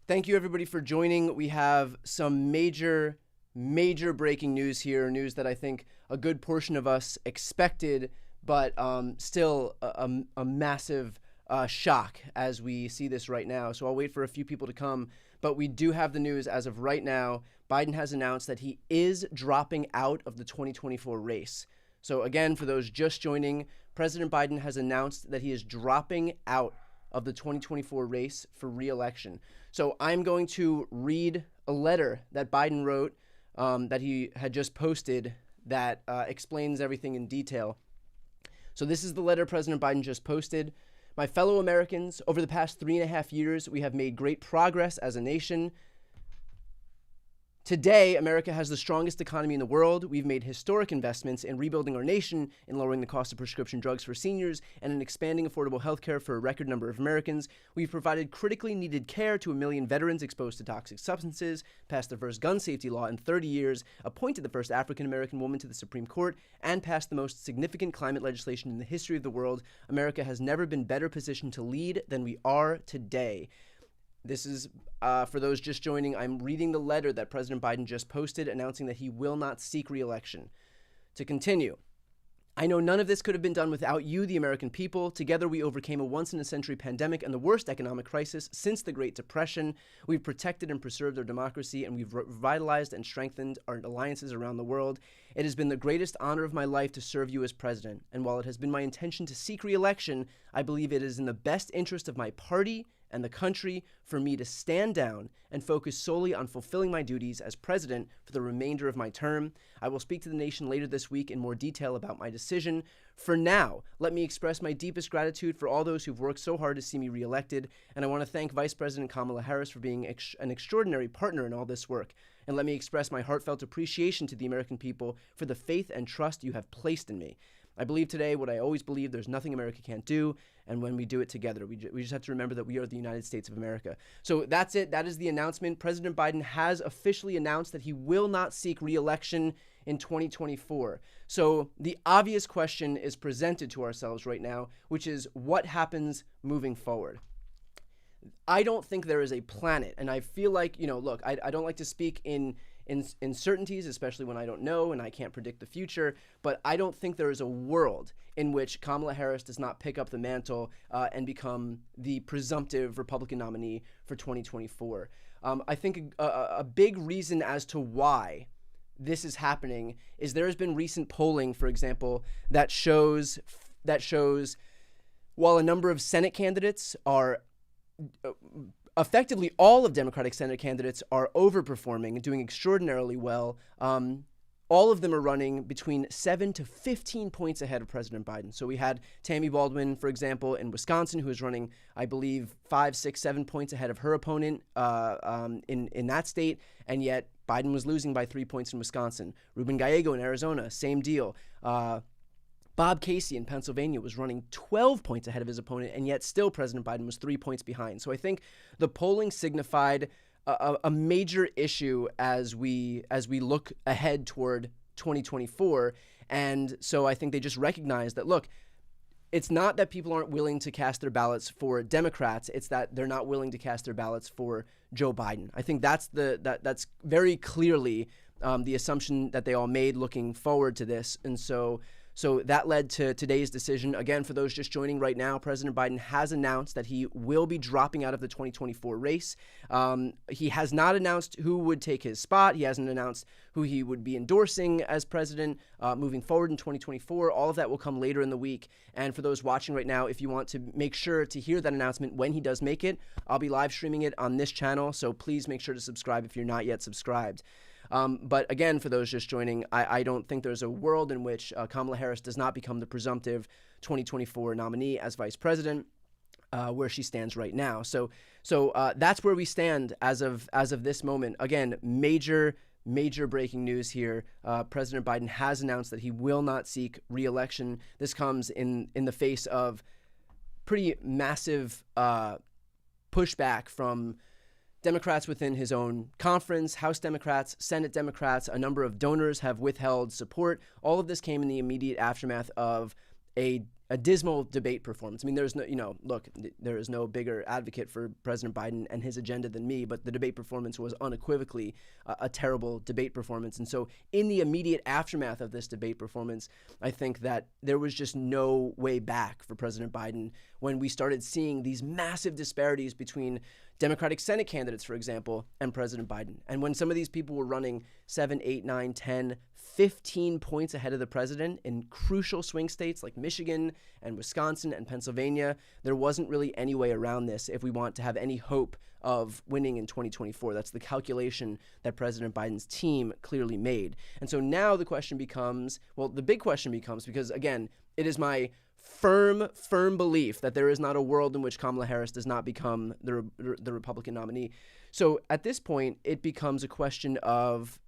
Thank you, everybody, for joining. We have some major breaking news here, news that I think a good portion of us expected, but still a massive shock as we see this right now. So I'll wait for a few people to come, but we do have the news as of right now. Biden has announced that he is dropping out of the 2024 race. So again, for those just joining, President Biden has announced that he is dropping out of the 2024 race for re-election. So I'm going to read a letter that Biden wrote that he had just posted that explains everything in detail. So this is the letter President Biden just posted. My fellow Americans, over the past 3.5 years, we have made great progress as a nation. Today, America has the strongest economy in the world. We've made historic investments in rebuilding our nation, in lowering the cost of prescription drugs for seniors, and in expanding affordable health care for a record number of Americans. We've provided critically needed care to 1 million veterans exposed to toxic substances, passed the first gun safety law in 30 years, appointed the first African-American woman to the Supreme Court, and passed the most significant climate legislation in the history of the world. America has never been better positioned to lead than we are today. This is, for those just joining, I'm reading the letter that President Biden just posted announcing that he will not seek re-election. To continue, I know none of this could have been done without you, the American people. Together, we overcame a once-in-a-century pandemic and the worst economic crisis since the Great Depression. We've protected and preserved our democracy, and we've revitalized and strengthened our alliances around the world. It has been the greatest honor of my life to serve you as president, and while it has been my intention to seek re-election, I believe it is in the best interest of my party and the country for me to stand down and focus solely on fulfilling my duties as president for the remainder of my term. I will speak to the nation later this week in more detail about my decision. For now, let me express my deepest gratitude for all those who've worked so hard to see me reelected, and I want to thank Vice President Kamala Harris for being an extraordinary partner in all this work. And let me express my heartfelt appreciation to the American people for the faith and trust you have placed in me. I believe today what I always believe: there's nothing America can't do, and when we do it together, we just have to remember that we are the United States of America. So that's it. That is the announcement. President Biden has officially announced that he will not seek re-election in 2024. So the obvious question is presented to ourselves right now, which is what happens moving forward? I don't think there is a planet, and I feel like, look, I don't like to speak in uncertainties, especially when I don't know and I can't predict the future, but I don't think there is a world in which Kamala Harris does not pick up the mantle and become the presumptive Republican nominee for 2024. I think a big reason as to why this is happening is there has been recent polling, for example, that shows while a number of Senate candidates are effectively all of Democratic Senate candidates are overperforming and doing extraordinarily well. All of them are running between 7 to 15 points ahead of President Biden. So we had Tammy Baldwin, for example, in Wisconsin, who is running, I believe, 5, 6, 7 points ahead of her opponent in that state, and yet Biden was losing by 3 points in Wisconsin. Ruben Gallego in Arizona, same deal. Bob Casey in Pennsylvania was running 12 points ahead of his opponent, and yet still President Biden was 3 points behind. So I think the polling signified a major issue as we look ahead toward 2024. And so I think they just recognized that, look, it's not that people aren't willing to cast their ballots for Democrats. It's that they're not willing to cast their ballots for Joe Biden. I think that's that's very clearly the assumption that they all made looking forward to this. And so that led to today's decision. Again, for those just joining right now, President Biden has announced that he will be dropping out of the 2024 race. He has not announced who would take his spot. He hasn't announced who he would be endorsing as president moving forward in 2024. All of that will come later in the week. And for those watching right now, if you want to make sure to hear that announcement when he does make it, I'll be live streaming it on this channel. So please make sure to subscribe if you're not yet subscribed. But again, for those just joining, I don't think there's a world in which Kamala Harris does not become the presumptive 2024 nominee as vice president, where she stands right now. So that's where we stand as of this moment. Again, major breaking news here. President Biden has announced that he will not seek re-election. This comes in the face of pretty massive pushback from Democrats within his own conference, House Democrats, Senate Democrats. A number of donors have withheld support. All of this came in the immediate aftermath of a a dismal debate performance. I mean, there's no, look, there is no bigger advocate for President Biden and his agenda than me, but the debate performance was unequivocally a terrible debate performance. And so in the immediate aftermath of this debate performance, I think that there was just no way back for President Biden when we started seeing these massive disparities between Democratic Senate candidates, for example, and President Biden. And when some of these people were running 7, 8, 9, 10, 15 points ahead of the president in crucial swing states like Michigan and Wisconsin and Pennsylvania, there wasn't really any way around this if we want to have any hope of winning in 2024. That's the calculation that President Biden's team clearly made. And so now the question becomes, well, the big question becomes, because again, it is my firm belief that there is not a world in which Kamala Harris does not become the Republican nominee. So at this point, it becomes a question of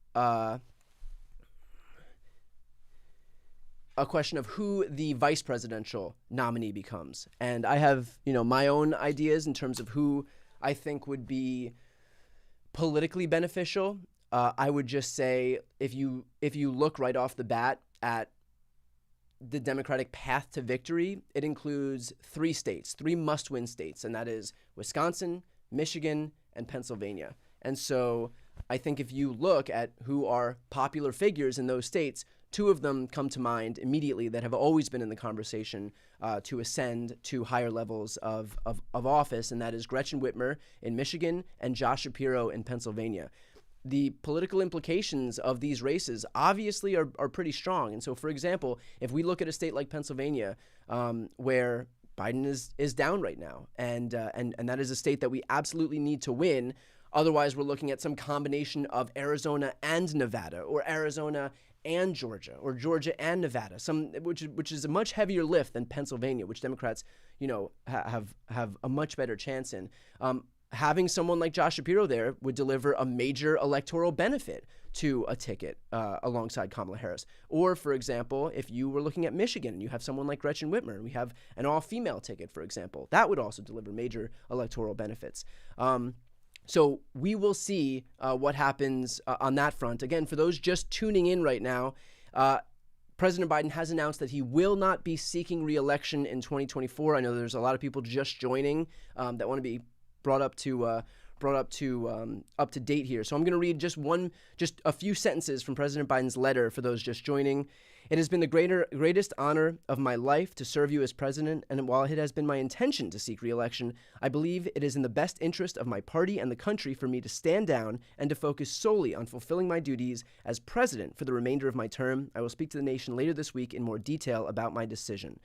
who the vice presidential nominee becomes. And I have, my own ideas in terms of who I think would be politically beneficial. I would just say if you look right off the bat at the Democratic path to victory, it includes 3 states, 3 must-win states, and that is Wisconsin, Michigan, and Pennsylvania. And so I think if you look at who are popular figures in those states, 2 of them come to mind immediately that have always been in the conversation to ascend to higher levels of office, and that is Gretchen Whitmer in Michigan and Josh Shapiro in Pennsylvania. The political implications of these races obviously are pretty strong. And so, for example, if we look at a state like Pennsylvania, where Biden is down right now, and that is a state that we absolutely need to win. Otherwise, we're looking at some combination of Arizona and Nevada, or Arizona and Georgia, or Georgia and Nevada, which is a much heavier lift than Pennsylvania, which Democrats, have a much better chance in. Having someone like Josh Shapiro there would deliver a major electoral benefit to a ticket alongside Kamala Harris. Or, for example, if you were looking at Michigan and you have someone like Gretchen Whitmer, and we have an all-female ticket, for example, that would also deliver major electoral benefits. So we will see what happens on that front. Again, for those just tuning in right now, President Biden has announced that he will not be seeking re-election in 2024. I know there's a lot of people just joining that want to be brought up to date here. So I'm going to read just a few sentences from President Biden's letter for those just joining. It has been the greatest honor of my life to serve you as president, and while it has been my intention to seek re-election, I believe it is in the best interest of my party and the country for me to stand down and to focus solely on fulfilling my duties as president for the remainder of my term. I will speak to the nation later this week in more detail about my decision.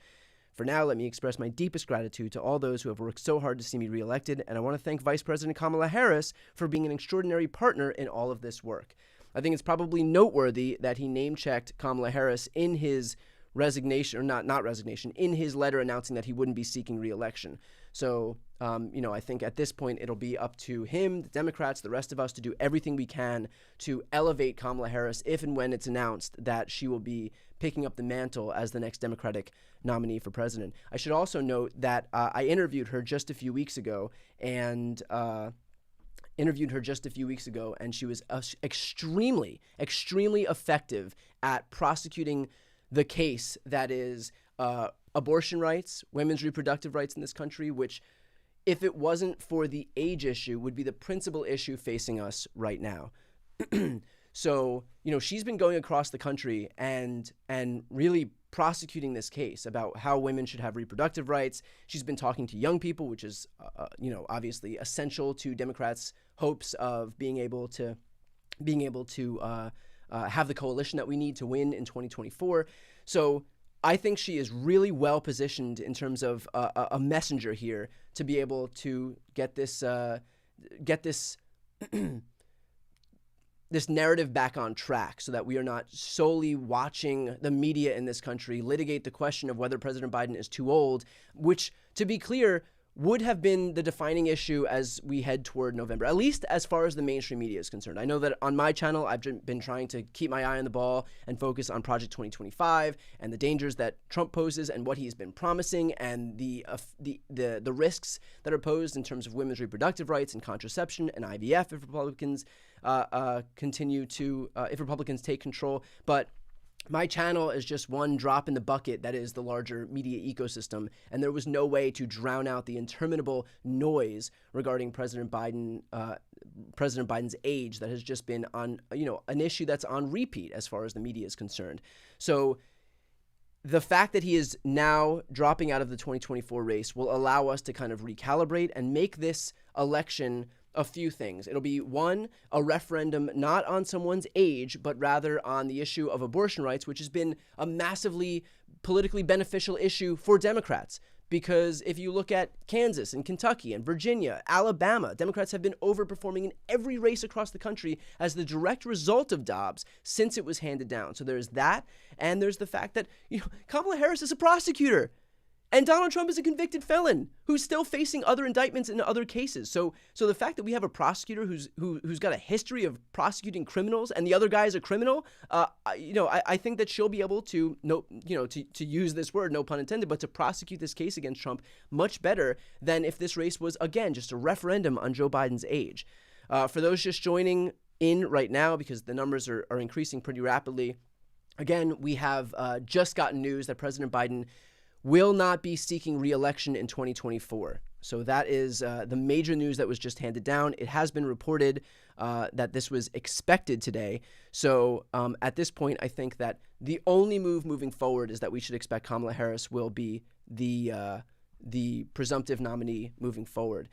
For now, let me express my deepest gratitude to all those who have worked so hard to see me reelected, and I want to thank Vice President Kamala Harris for being an extraordinary partner in all of this work. I think it's probably noteworthy that he name-checked Kamala Harris in his resignation, or not resignation, in his letter announcing that he wouldn't be seeking re-election. So, I think at this point it'll be up to him, the Democrats, the rest of us to do everything we can to elevate Kamala Harris if and when it's announced that she will be picking up the mantle as the next Democratic nominee for president. I should also note that I interviewed her just a few weeks ago, and she was extremely effective at prosecuting the case that is abortion rights, women's reproductive rights in this country, which, if it wasn't for the age issue, would be the principal issue facing us right now. So, she's been going across the country and really prosecuting this case about how women should have reproductive rights. She's been talking to young people, which is, obviously essential to Democrats' hopes of being able to have the coalition that we need to win in 2024. So I think she is really well positioned in terms of a messenger here to be able to get this this narrative back on track, so that we are not solely watching the media in this country litigate the question of whether President Biden is too old, which, to be clear, would have been the defining issue as we head toward November, at least as far as the mainstream media is concerned. I know that on my channel, I've been trying to keep my eye on the ball and focus on Project 2025 and the dangers that Trump poses and what he's been promising, and the risks that are posed in terms of women's reproductive rights and contraception and IVF if Republicans if Republicans take control. But my channel is just one drop in the bucket that is the larger media ecosystem, and there was no way to drown out the interminable noise regarding President Biden's age that has just been on, an issue that's on repeat as far as the media is concerned. So the fact that he is now dropping out of the 2024 race will allow us to kind of recalibrate and make this election a few things. It'll be, one, a referendum not on someone's age, but rather on the issue of abortion rights, which has been a massively politically beneficial issue for Democrats. Because if you look at Kansas and Kentucky and Virginia, Alabama, Democrats have been overperforming in every race across the country as the direct result of Dobbs since it was handed down. So there's that, and there's the fact that Kamala Harris is a prosecutor. And Donald Trump is a convicted felon who's still facing other indictments in other cases. So the fact that we have a prosecutor who's got a history of prosecuting criminals and the other guy is a criminal, I think that she'll be able to, to use this word, no pun intended, but to prosecute this case against Trump much better than if this race was, again, just a referendum on Joe Biden's age. For those just joining in right now, because the numbers are increasing pretty rapidly, again, we have just gotten news that President Biden will not be seeking re-election in 2024. So that is the major news that was just handed down. It has been reported that this was expected today. So at this point, I think that the only move moving forward is that we should expect Kamala Harris will be the presumptive nominee moving forward.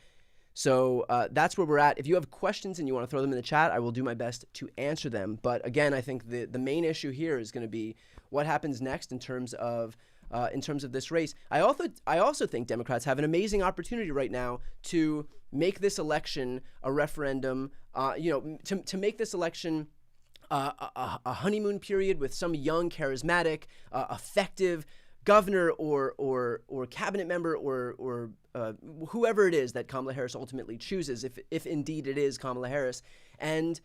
So that's where we're at. If you have questions and you want to throw them in the chat, I will do my best to answer them. But again, I think the main issue here is going to be what happens next in terms of this race. I also think Democrats have an amazing opportunity right now to make this election a referendum, to make this election a honeymoon period with some young, charismatic, effective governor or cabinet member or whoever it is that Kamala Harris ultimately chooses, if indeed it is Kamala Harris. And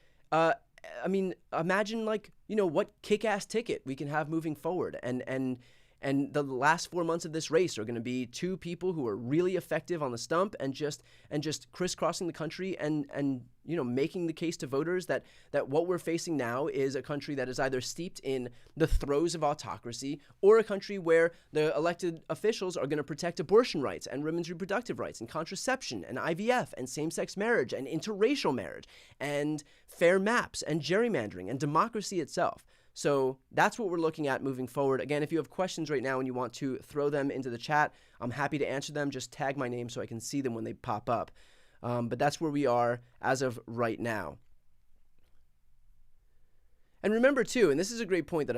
imagine what kick-ass ticket we can have moving forward. And the last 4 months of this race are going to be two people who are really effective on the stump and just crisscrossing the country and making the case to voters that what we're facing now is a country that is either steeped in the throes of autocracy or a country where the elected officials are going to protect abortion rights and women's reproductive rights and contraception and IVF and same-sex marriage and interracial marriage and fair maps and gerrymandering and democracy itself. So that's what we're looking at moving forward. Again, if you have questions right now and you want to throw them into the chat, I'm happy to answer them. Just tag my name so I can see them when they pop up. But that's where we are as of right now. And remember too, and this is a great point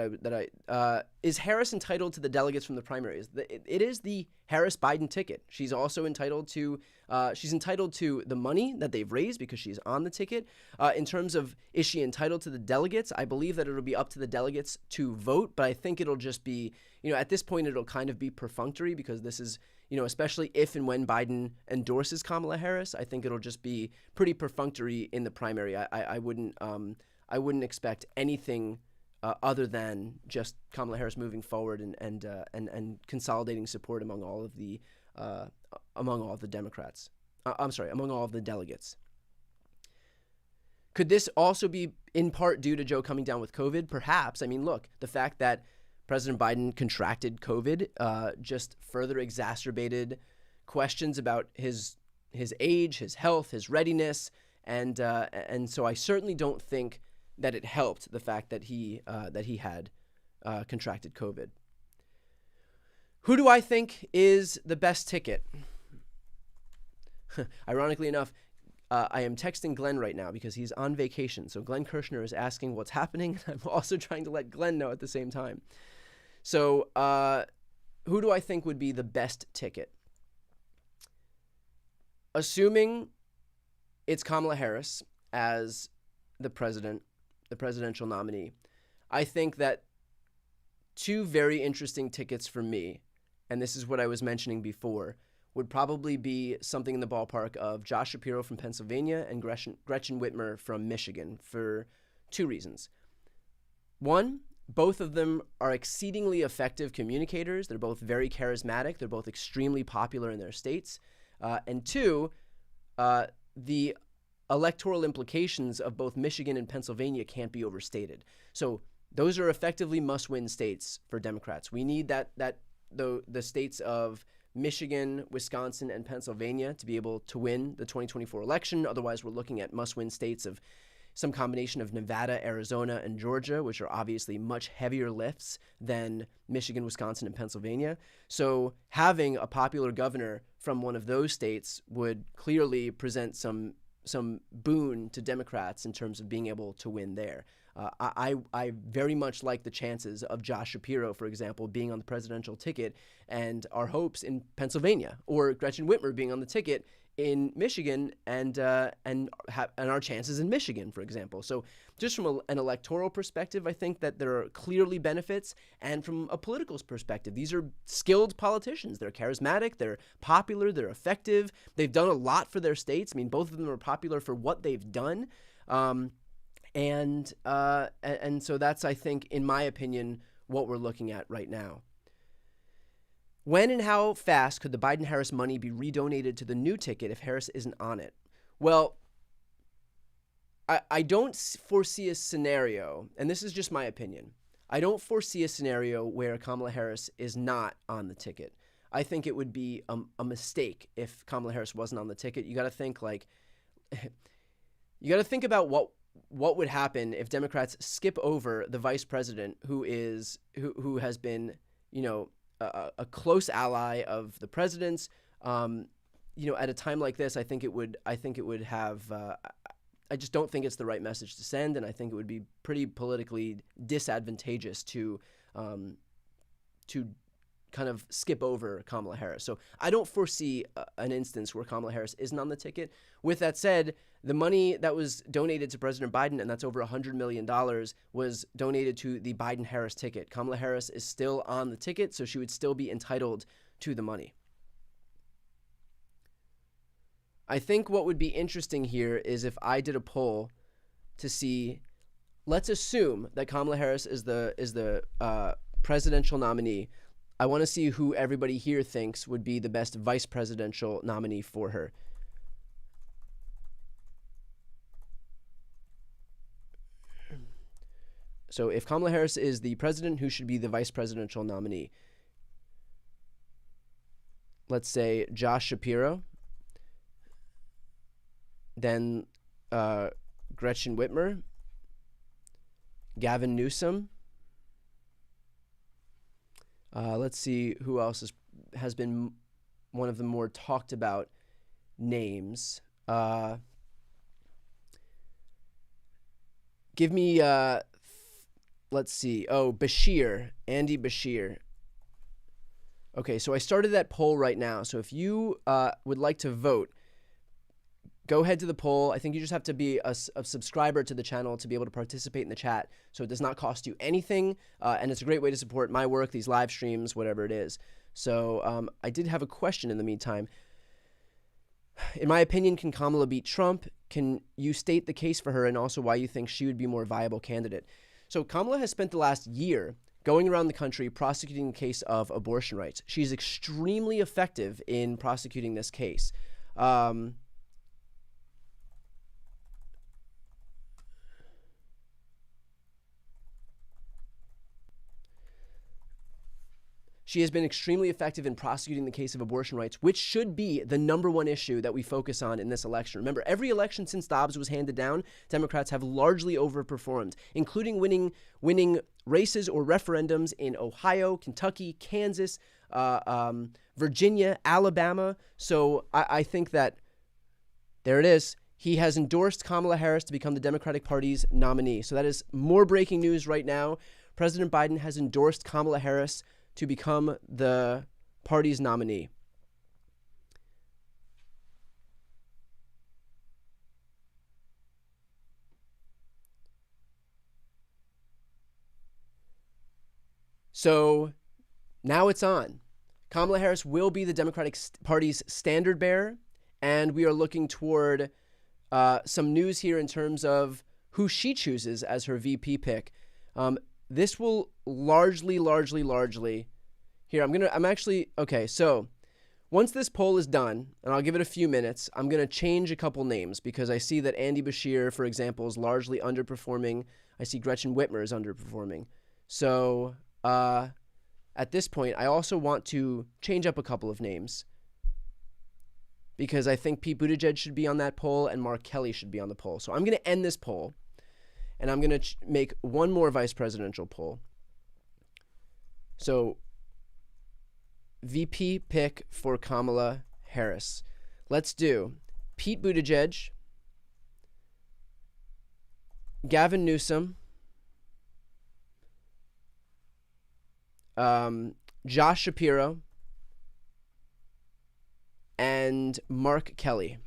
is Harris entitled to the delegates from the primaries? It is the Harris-Biden ticket. She's also entitled to the money that they've raised because she's on the ticket. In terms of, is she entitled to the delegates? I believe that it'll be up to the delegates to vote, but I think it'll just be, at this point, it'll kind of be perfunctory because this is, especially if and when Biden endorses Kamala Harris, I think it'll just be pretty perfunctory in the primary. I wouldn't expect anything other than just Kamala Harris moving forward and consolidating support among all of the Democrats. Among all of the delegates. Could this also be in part due to Joe coming down with COVID? Perhaps. Look, the fact that President Biden contracted COVID just further exacerbated questions about his age, his health, his readiness, and so I certainly don't think that it helped the fact that he had contracted COVID. Who do I think is the best ticket? Ironically enough, I am texting Glenn right now because he's on vacation. So Glenn Kirshner is asking what's happening. I'm also trying to let Glenn know at the same time. So who do I think would be the best ticket? Assuming it's Kamala Harris as the presidential nominee, I think that two very interesting tickets for me, and this is what I was mentioning before, would probably be something in the ballpark of Josh Shapiro from Pennsylvania and Gretchen Whitmer from Michigan for two reasons. One, both of them are exceedingly effective communicators. They're both very charismatic. They're both extremely popular in their states. And two, the electoral implications of both Michigan and Pennsylvania can't be overstated. So those are effectively must-win states for Democrats. We need the states of Michigan, Wisconsin, and Pennsylvania to be able to win the 2024 election. Otherwise, we're looking at must-win states of some combination of Nevada, Arizona, and Georgia, which are obviously much heavier lifts than Michigan, Wisconsin, and Pennsylvania. So having a popular governor from one of those states would clearly present some boon to Democrats in terms of being able to win there. I very much like the chances of Josh Shapiro, for example, being on the presidential ticket, and our hopes in Pennsylvania, or Gretchen Whitmer being on the ticket in Michigan, and our chances in Michigan, for example. So just from an electoral perspective, I think that there are clearly benefits, and from a political perspective, these are skilled politicians. They're charismatic, they're popular, they're effective. They've done a lot for their states. I mean, both of them are popular for what they've done. And so that's, I think, in my opinion, what we're looking at right now. When and how fast could the Biden-Harris money be redonated to the new ticket if Harris isn't on it? Well, I don't foresee a scenario, and this is just my opinion. I don't foresee a scenario where Kamala Harris is not on the ticket. I think it would be a mistake if Kamala Harris wasn't on the ticket. You got to think about what would happen if Democrats skip over the vice president who has been, a close ally of the president's. At a time like this, I think it would have. I just don't think it's the right message to send, and I think it would be pretty politically disadvantageous to kind of skip over Kamala Harris. So I don't foresee an instance where Kamala Harris isn't on the ticket. With that said, the money that was donated to President Biden, and that's over $100 million, was donated to the Biden-Harris ticket. Kamala Harris is still on the ticket, so she would still be entitled to the money. I think what would be interesting here is if I did a poll to see, let's assume that Kamala Harris is the presidential nominee. I want to see who everybody here thinks would be the best vice presidential nominee for her. So if Kamala Harris is the president, who should be the vice presidential nominee? Let's say Josh Shapiro, then Gretchen Whitmer, Gavin Newsom. Let's see who else has been one of the more talked about names. Give me, let's see. Oh, Andy Bashir. Okay, so I started that poll right now. So if you would like to vote, go ahead to the poll. I think you just have to be a subscriber to the channel to be able to participate in the chat. So it does not cost you anything, and it's a great way to support my work, these live streams, whatever it is. So I did have a question in the meantime. In my opinion, can Kamala beat Trump? Can you state the case for her and also why you think she would be a more viable candidate? So Kamala has spent the last year going around the country prosecuting the case of abortion rights. She's extremely effective in prosecuting this case. She has been extremely effective in prosecuting the case of abortion rights, which should be the number one issue that we focus on in this election. Remember, every election since Dobbs was handed down, Democrats have largely overperformed, including winning races or referendums in Ohio, Kentucky, Kansas, Virginia, Alabama. So I think that there it is. He has endorsed Kamala Harris to become the Democratic Party's nominee. So that is more breaking news right now. President Biden has endorsed Kamala Harris to become the party's nominee. So now it's on. Kamala Harris will be the Democratic Party's standard bearer, and we are looking toward some news here in terms of who she chooses as her VP pick. This will largely here, okay, so Once this poll is done, and I'll give it a few minutes, I'm going to change a couple names because I see that Andy Bashir, for example, is largely underperforming. I see Gretchen Whitmer is underperforming. So at this point, I also want to change up a couple of names because I think Pete Buttigieg should be on that poll and Mark Kelly should be on the poll. So I'm going to end this poll, and I'm going to make one more vice presidential poll. So VP pick for Kamala Harris. Let's do Pete Buttigieg, Gavin Newsom, Josh Shapiro, and Mark Kelly.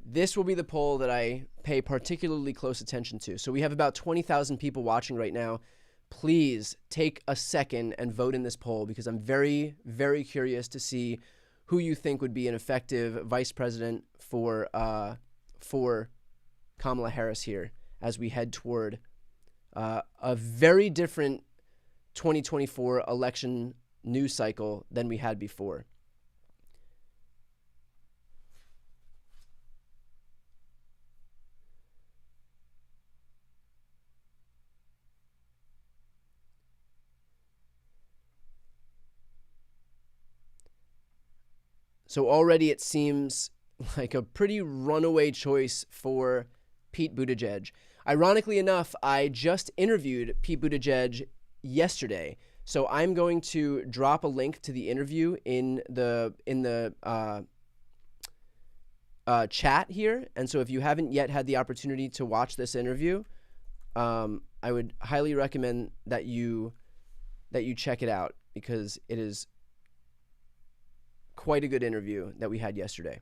This will be the poll that I pay particularly close attention to. So we have about 20,000 people watching right now. Please take a second and vote in this poll because I'm very, very curious to see who you think would be an effective vice president for Kamala Harris here as we head toward a very different 2024 election news cycle than we had before. So already it seems like a pretty runaway choice for Pete Buttigieg. Ironically enough, I just interviewed Pete Buttigieg yesterday. So I'm going to drop a link to the interview in the chat here. And so if you haven't yet had the opportunity to watch this interview, I would highly recommend that you check it out because it is quite a good interview that we had yesterday.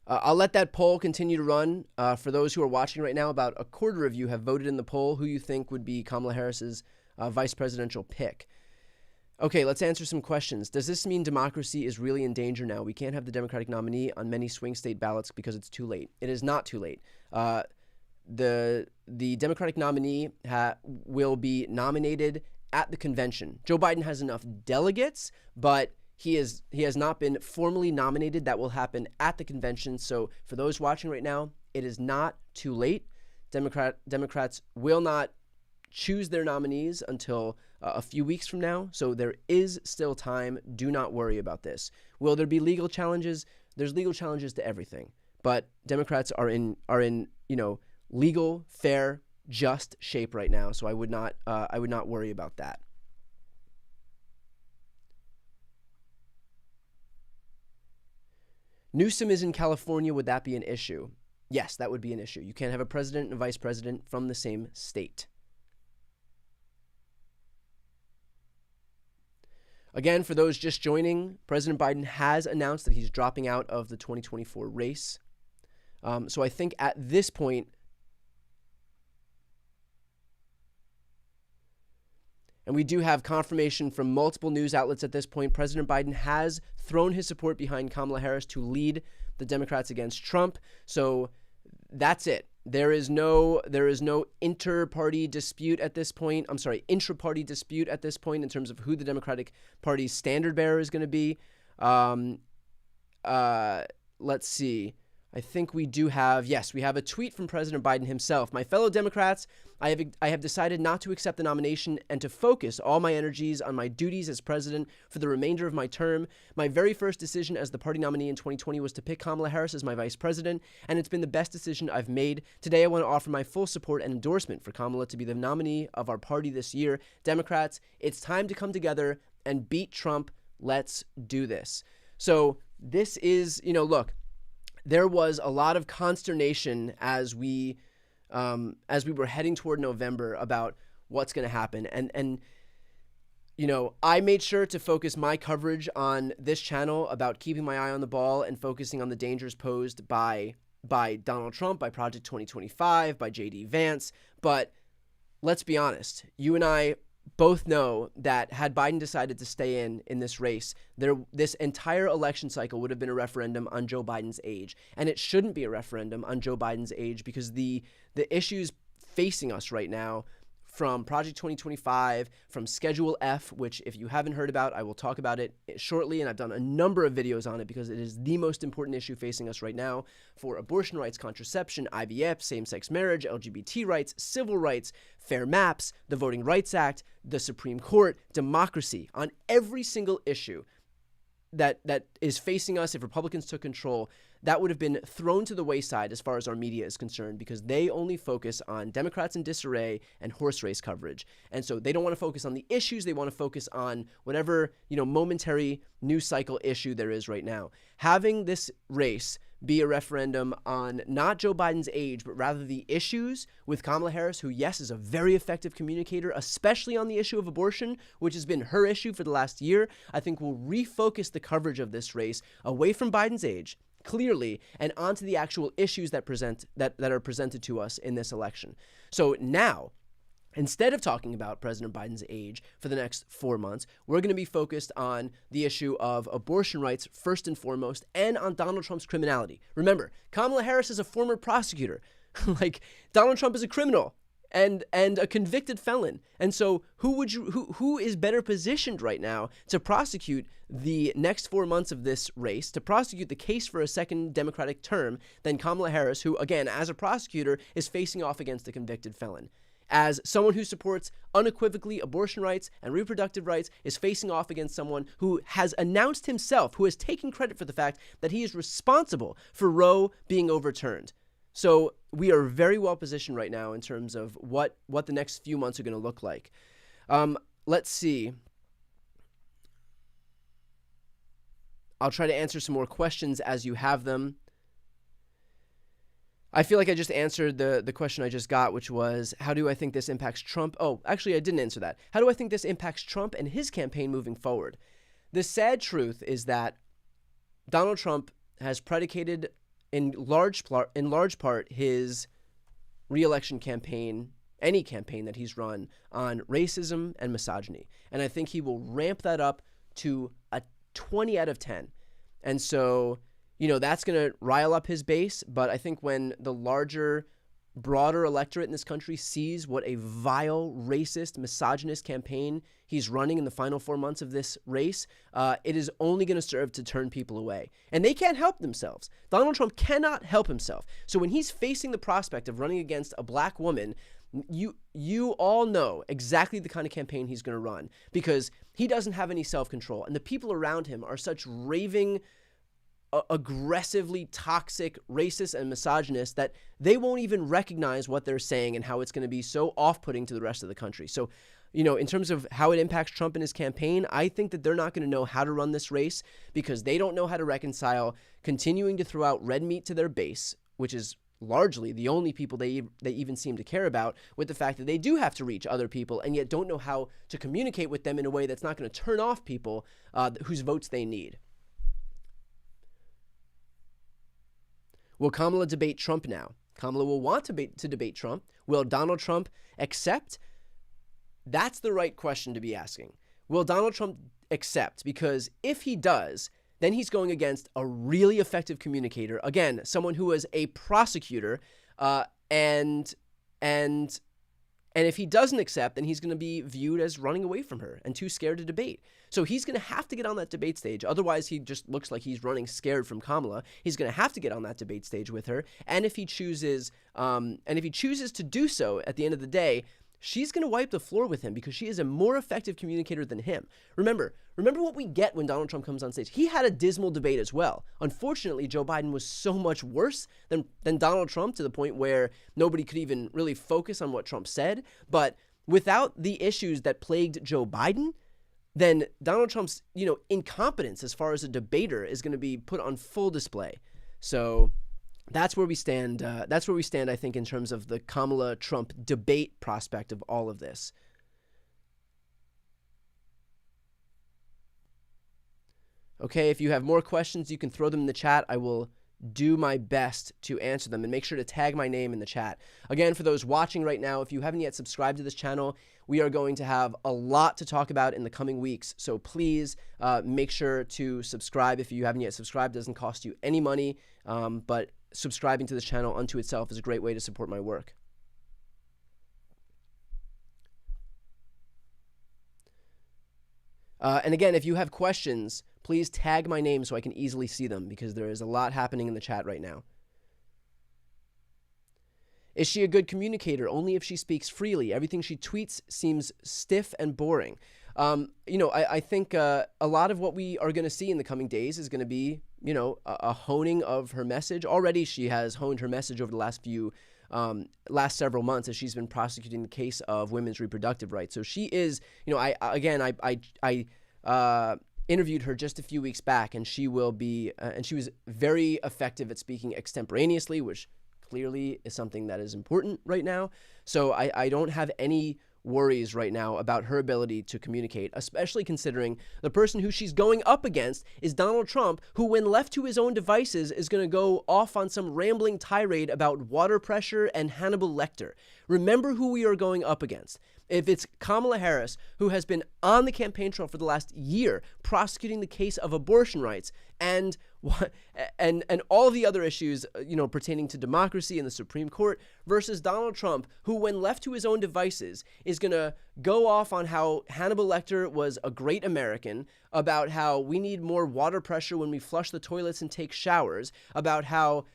I'll let that poll continue to run. For those who are watching right now, about a quarter of you have voted in the poll who you think would be Kamala Harris's vice presidential pick. Okay, let's answer some questions. Does this mean democracy is really in danger now? We can't have the Democratic nominee on many swing state ballots because it's too late. It is not too late. The Democratic nominee will be nominated at the convention. Joe Biden has enough delegates, but he has not been formally nominated. That will happen at the convention. So for those watching right now, it is not too late. Democrats will not choose their nominees until a few weeks from now. So there is still time. Do not worry about this. Will there be legal challenges? There's legal challenges to everything. But Democrats are in legal, fair, just shape right now. So I would not worry about that. Newsom is in California. Would that be an issue? Yes, that would be an issue. You can't have a president and a vice president from the same state. Again, for those just joining, President Biden has announced that he's dropping out of the 2024 race. So I think at this point, and we do have confirmation from multiple news outlets at this point, President Biden has thrown his support behind Kamala Harris to lead the Democrats against Trump. So that's it. There is no inter-party dispute at this point. I'm sorry, intra-party dispute at this point in terms of who the Democratic Party's standard bearer is going to be. Let's see. I think we do have, yes, we have a tweet from President Biden himself. My fellow Democrats, I have decided not to accept the nomination and to focus all my energies on my duties as president for the remainder of my term. My very first decision as the party nominee in 2020 was to pick Kamala Harris as my vice president, and it's been the best decision I've made. Today, I want to offer my full support and endorsement for Kamala to be the nominee of our party this year. Democrats, it's time to come together and beat Trump. Let's do this. So this is, look, there was a lot of consternation as we were heading toward November about what's going to happen. And I made sure to focus my coverage on this channel about keeping my eye on the ball and focusing on the dangers posed by Donald Trump, by Project 2025, by J.D. Vance. But let's be honest, you and I both know that had Biden decided to stay in this race, this entire election cycle would have been a referendum on Joe Biden's age. And it shouldn't be a referendum on Joe Biden's age because the issues facing us right now from Project 2025, from Schedule F, which if you haven't heard about, I will talk about it shortly, and I've done a number of videos on it because it is the most important issue facing us right now for abortion rights, contraception, IVF, same-sex marriage, LGBT rights, civil rights, fair maps, the Voting Rights Act, the Supreme Court, democracy. On every single issue that is facing us, if Republicans took control, that would have been thrown to the wayside as far as our media is concerned, because they only focus on Democrats in disarray and horse race coverage. And so they don't want to focus on the issues. They want to focus on whatever, momentary news cycle issue there is right now. Having this race be a referendum on not Joe Biden's age, but rather the issues with Kamala Harris, who, yes, is a very effective communicator, especially on the issue of abortion, which has been her issue for the last year, I think will refocus the coverage of this race away from Biden's age, clearly, and onto the actual issues that are presented to us in this election. So now, instead of talking about President Biden's age for the next 4 months, we're going to be focused on the issue of abortion rights first and foremost, and on Donald Trump's criminality. Remember, Kamala Harris is a former prosecutor. Like, Donald Trump is a criminal and a convicted felon. And so who is better positioned right now to prosecute the next 4 months of this race, to prosecute the case for a second Democratic term, than Kamala Harris, who, again, as a prosecutor, is facing off against a convicted felon? As someone who supports unequivocally abortion rights and reproductive rights, is facing off against someone who has announced himself, who has taken credit for the fact that he is responsible for Roe being overturned. So we are very well positioned right now in terms of what the next few months are going to look like. Let's see. I'll try to answer some more questions as you have them. I feel like I just answered the question I just got, which was, how do I think this impacts Trump? Oh, actually, I didn't answer that. How do I think this impacts Trump and his campaign moving forward? The sad truth is that Donald Trump has predicated in large part his re-election campaign, any campaign that he's run, on racism and misogyny. And I think he will ramp that up to a 20 out of 10. And so, that's going to rile up his base. But I think when the larger, broader electorate in this country sees what a vile, racist, misogynist campaign he's running in the final 4 months of this race, it is only going to serve to turn people away. And they can't help themselves. Donald Trump cannot help himself. So when he's facing the prospect of running against a black woman, you all know exactly the kind of campaign he's going to run, because he doesn't have any self-control. And the people around him are such raving, aggressively toxic, racist, and misogynist that they won't even recognize what they're saying and how it's going to be so off-putting to the rest of the country. So, in terms of how it impacts Trump and his campaign, I think that they're not going to know how to run this race, because they don't know how to reconcile continuing to throw out red meat to their base, which is largely the only people they even seem to care about, with the fact that they do have to reach other people and yet don't know how to communicate with them in a way that's not going to turn off people whose votes they need. Will Kamala debate Trump now? Kamala will want to debate Trump. Will Donald Trump accept? That's the right question to be asking. Will Donald Trump accept? Because if he does, then he's going against a really effective communicator. Again, someone who is a prosecutor, and if he doesn't accept, then he's going to be viewed as running away from her and too scared to debate. So he's going to have to get on that debate stage. Otherwise, he just looks like he's running scared from Kamala. He's going to have to get on that debate stage with her. And if he chooses to do so at the end of the day, she's going to wipe the floor with him, because she is a more effective communicator than him. Remember what we get when Donald Trump comes on stage. He had a dismal debate as well. Unfortunately, Joe Biden was so much worse than Donald Trump, to the point where nobody could even really focus on what Trump said. But without the issues that plagued Joe Biden, then Donald Trump's, incompetence as far as a debater is going to be put on full display. So that's where we stand. I think, in terms of the Kamala Trump debate prospect of all of this. Okay, if you have more questions, you can throw them in the chat. I will do my best to answer them, and make sure to tag my name in the chat. Again, for those watching right now, if you haven't yet subscribed to this channel, we are going to have a lot to talk about in the coming weeks. So please make sure to subscribe. If you haven't yet subscribed, it doesn't cost you any money, but subscribing to this channel unto itself is a great way to support my work. And again, if you have questions, please tag my name so I can easily see them, because there is a lot happening in the chat right now. Is she a good communicator? Only if she speaks freely. Everything she tweets seems stiff and boring. I think a lot of what we are going to see in the coming days is going to be, a honing of her message. Already she has honed her message over the last several months as she's been prosecuting the case of women's reproductive rights. So she is, I interviewed her just a few weeks back, and she will be, and she was very effective at speaking extemporaneously, which clearly is something that is important right now. So I don't have any worries right now about her ability to communicate, especially considering the person who she's going up against is Donald Trump, who, when left to his own devices, is going to go off on some rambling tirade about water pressure and Hannibal Lecter. Remember who we are going up against. If it's Kamala Harris, who has been on the campaign trail for the last year prosecuting the case of abortion rights and all of the other issues, pertaining to democracy and the Supreme Court, versus Donald Trump, who, when left to his own devices, is going to go off on how Hannibal Lecter was a great American, about how we need more water pressure when we flush the toilets and take showers, about how,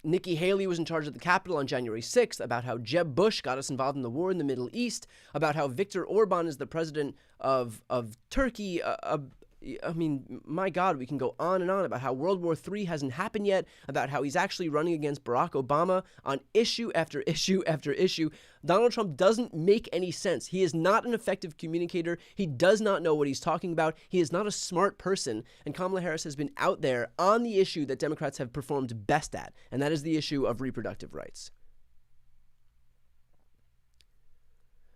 Nikki Haley was in charge of the Capitol on January 6th, about how Jeb Bush got us involved in the war in the Middle East, about how Viktor Orban is the president of Turkey. My God, we can go on and on about how World War III hasn't happened yet, about how he's actually running against Barack Obama on issue after issue after issue. Donald Trump doesn't make any sense. He is not an effective communicator. He does not know what he's talking about. He is not a smart person. And Kamala Harris has been out there on the issue that Democrats have performed best at, and that is the issue of reproductive rights.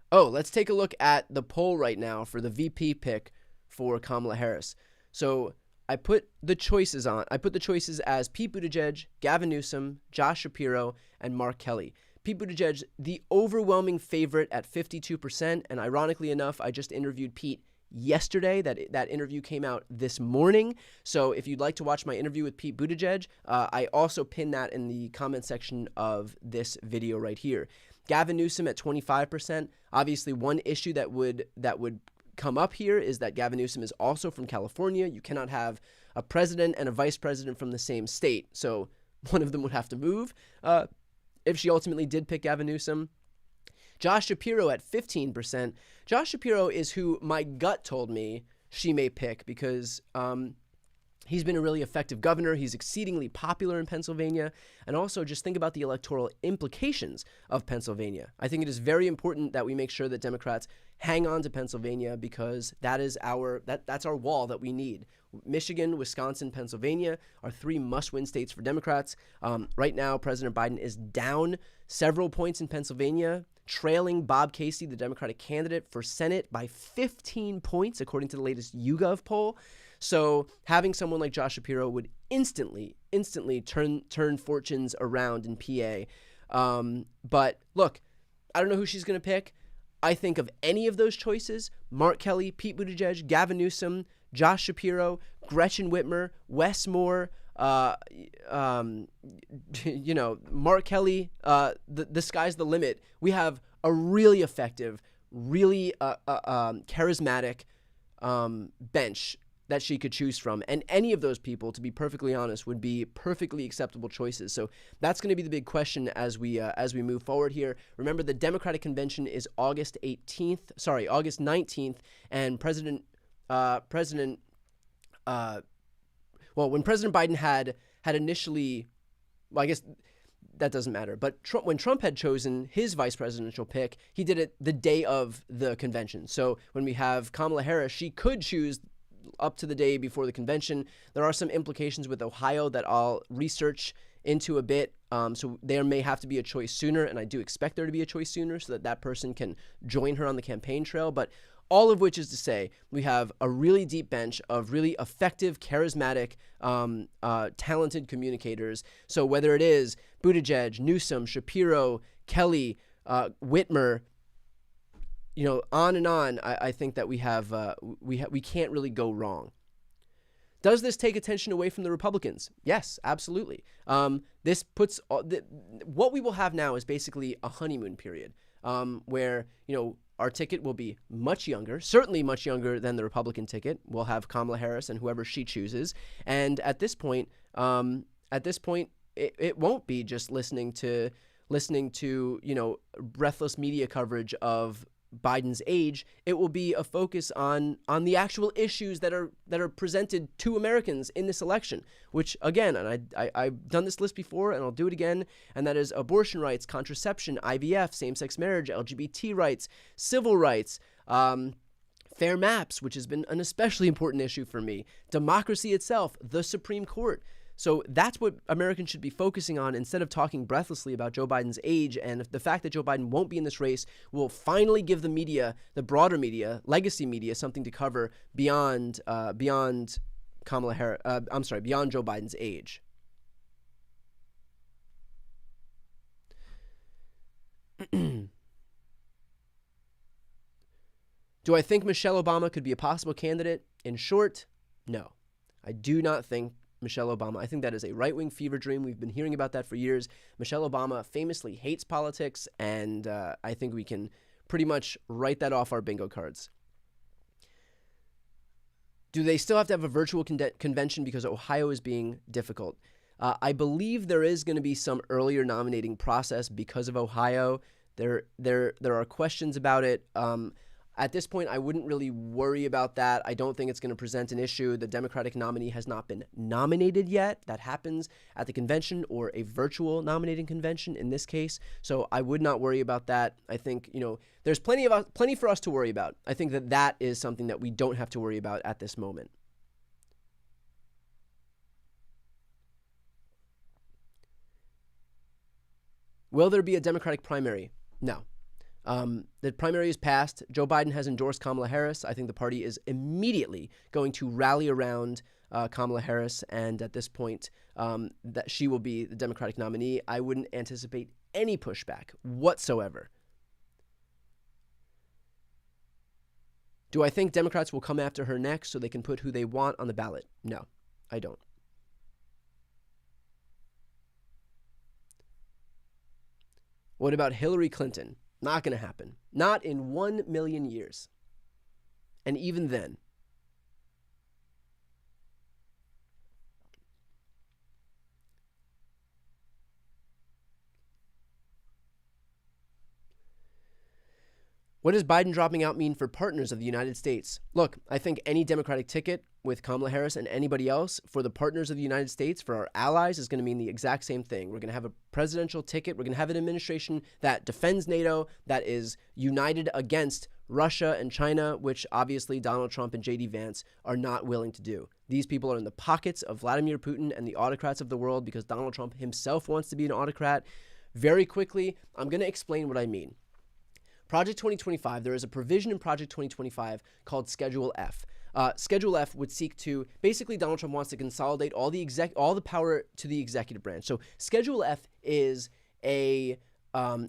Oh, let's take a look at the poll right now for the VP pick for Kamala Harris. So I put the choices as Pete Buttigieg, Gavin Newsom, Josh Shapiro, and Mark Kelly. Pete Buttigieg, the overwhelming favorite at 52%, and ironically enough, I just interviewed Pete yesterday. That interview came out this morning. So if you'd like to watch my interview with Pete Buttigieg, I also pinned that in the comment section of this video right here. Gavin Newsom at 25%. Obviously, one issue that would come up here is that Gavin Newsom is also from California. You cannot have a president and a vice president from the same state, so one of them would have to move if she ultimately did pick Gavin Newsom. Josh Shapiro at 15%. Josh Shapiro is who my gut told me she may pick, because he's been a really effective governor. He's exceedingly popular in Pennsylvania. And also, just think about the electoral implications of Pennsylvania. I think it is very important that we make sure that Democrats hang on to Pennsylvania, because that's our wall that we need. Michigan, Wisconsin, Pennsylvania are three must-win states for Democrats. Right now, President Biden is down several points in Pennsylvania, trailing Bob Casey, the Democratic candidate for Senate, by 15 points, according to the latest YouGov poll. So having someone like Josh Shapiro would instantly turn fortunes around in PA. But look, I don't know who she's going to pick. I think of any of those choices: Mark Kelly, Pete Buttigieg, Gavin Newsom, Josh Shapiro, Gretchen Whitmer, Wes Moore, Mark Kelly. The sky's the limit. We have a really effective, really charismatic bench that she could choose from. And any of those people, to be perfectly honest, would be perfectly acceptable choices. So that's going to be the big question as we move forward here. Remember, the Democratic convention is August 19th, and when President Biden had initially, well, I guess that doesn't matter, but when Trump had chosen his vice presidential pick, he did it the day of the convention. So when we have Kamala Harris, she could choose up to the day before the convention. There are some implications with Ohio that I'll research into a bit. So there may have to be a choice sooner, and I do expect there to be a choice sooner so that person can join her on the campaign trail. But all of which is to say, we have a really deep bench of really effective, charismatic, talented communicators. So whether it is Buttigieg, Newsom, Shapiro, Kelly, Whitmer, on and on, I think that we can't really go wrong. Does this take attention away from the Republicans? Yes, absolutely. This puts what we will have now is basically a honeymoon period, where our ticket will be much younger, certainly much younger than the Republican ticket. We'll have Kamala Harris and whoever she chooses. And at this point, it won't be just listening to breathless media coverage of Biden's age. It will be a focus on the actual issues that are presented to Americans in this election, which again, and I've done this list before and I'll do it again, and that is abortion rights, contraception, IVF, same-sex marriage, LGBT rights, civil rights, fair maps, which has been an especially important issue for me, democracy itself, the Supreme Court. So that's what Americans should be focusing on instead of talking breathlessly about Joe Biden's age. And the fact that Joe Biden won't be in this race will finally give the media, the broader media, legacy media, something to cover beyond Kamala Harris. Beyond Joe Biden's age. Do I think Michelle Obama could be a possible candidate? In short, no. I do not think Michelle Obama. I think that is a right-wing fever dream. We've been hearing about that for years. Michelle Obama famously hates politics, and I think we can pretty much write that off our bingo cards. Do they still have to have a virtual convention because Ohio is being difficult? I believe there is going to be some earlier nominating process because of Ohio. There are questions about it. At this point, I wouldn't really worry about that. I don't think it's going to present an issue. The Democratic nominee has not been nominated yet. That happens at the convention or a virtual nominating convention in this case. So I would not worry about that. I think, there's plenty for us to worry about. I think that is something that we don't have to worry about at this moment. Will there be a Democratic primary? No. The primary is passed. Joe Biden has endorsed Kamala Harris. I think the party is immediately going to rally around Kamala Harris, and at this point, that she will be the Democratic nominee. I wouldn't anticipate any pushback whatsoever. Do I think Democrats will come after her next so they can put who they want on the ballot? No, I don't. What about Hillary Clinton? Not going to happen. Not in 1 million years. And even then. What does Biden dropping out mean for partners of the United States? Look, I think any Democratic ticket with Kamala Harris and anybody else for the partners of the United States, for our allies, is going to mean the exact same thing. We're going to have a presidential ticket. We're going to have an administration that defends NATO, that is united against Russia and China, which obviously Donald Trump and J.D. Vance are not willing to do. These people are in the pockets of Vladimir Putin and the autocrats of the world because Donald Trump himself wants to be an autocrat. Very quickly, I'm going to explain what I mean. Project 2025, there is a provision in Project 2025 called Schedule F. Schedule F would seek to, basically Donald Trump wants to consolidate all the power to the executive branch. So Schedule F is an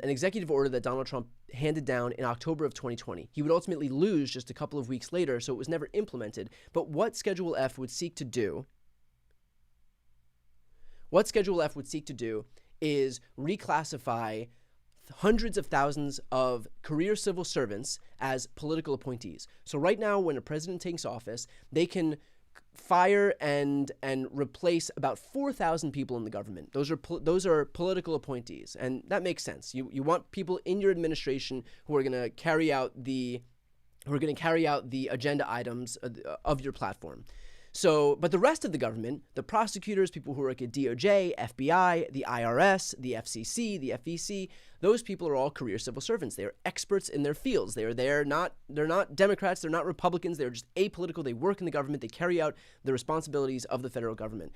executive order that Donald Trump handed down in October of 2020. He would ultimately lose just a couple of weeks later, so it was never implemented. But what Schedule F would seek to do is reclassify hundreds of thousands of career civil servants as political appointees. So right now, when a president takes office, they can fire and replace about 4,000 people in the government. Those are political appointees, and that makes sense. You want people in your administration who are going to carry out the agenda items of your platform. So, but the rest of the government, the prosecutors, people who work at DOJ, FBI, the IRS, the FCC, the FEC, those people are all career civil servants. They are experts in their fields. They're not Democrats, they're not Republicans, they're just apolitical. They work in the government, they carry out the responsibilities of the federal government.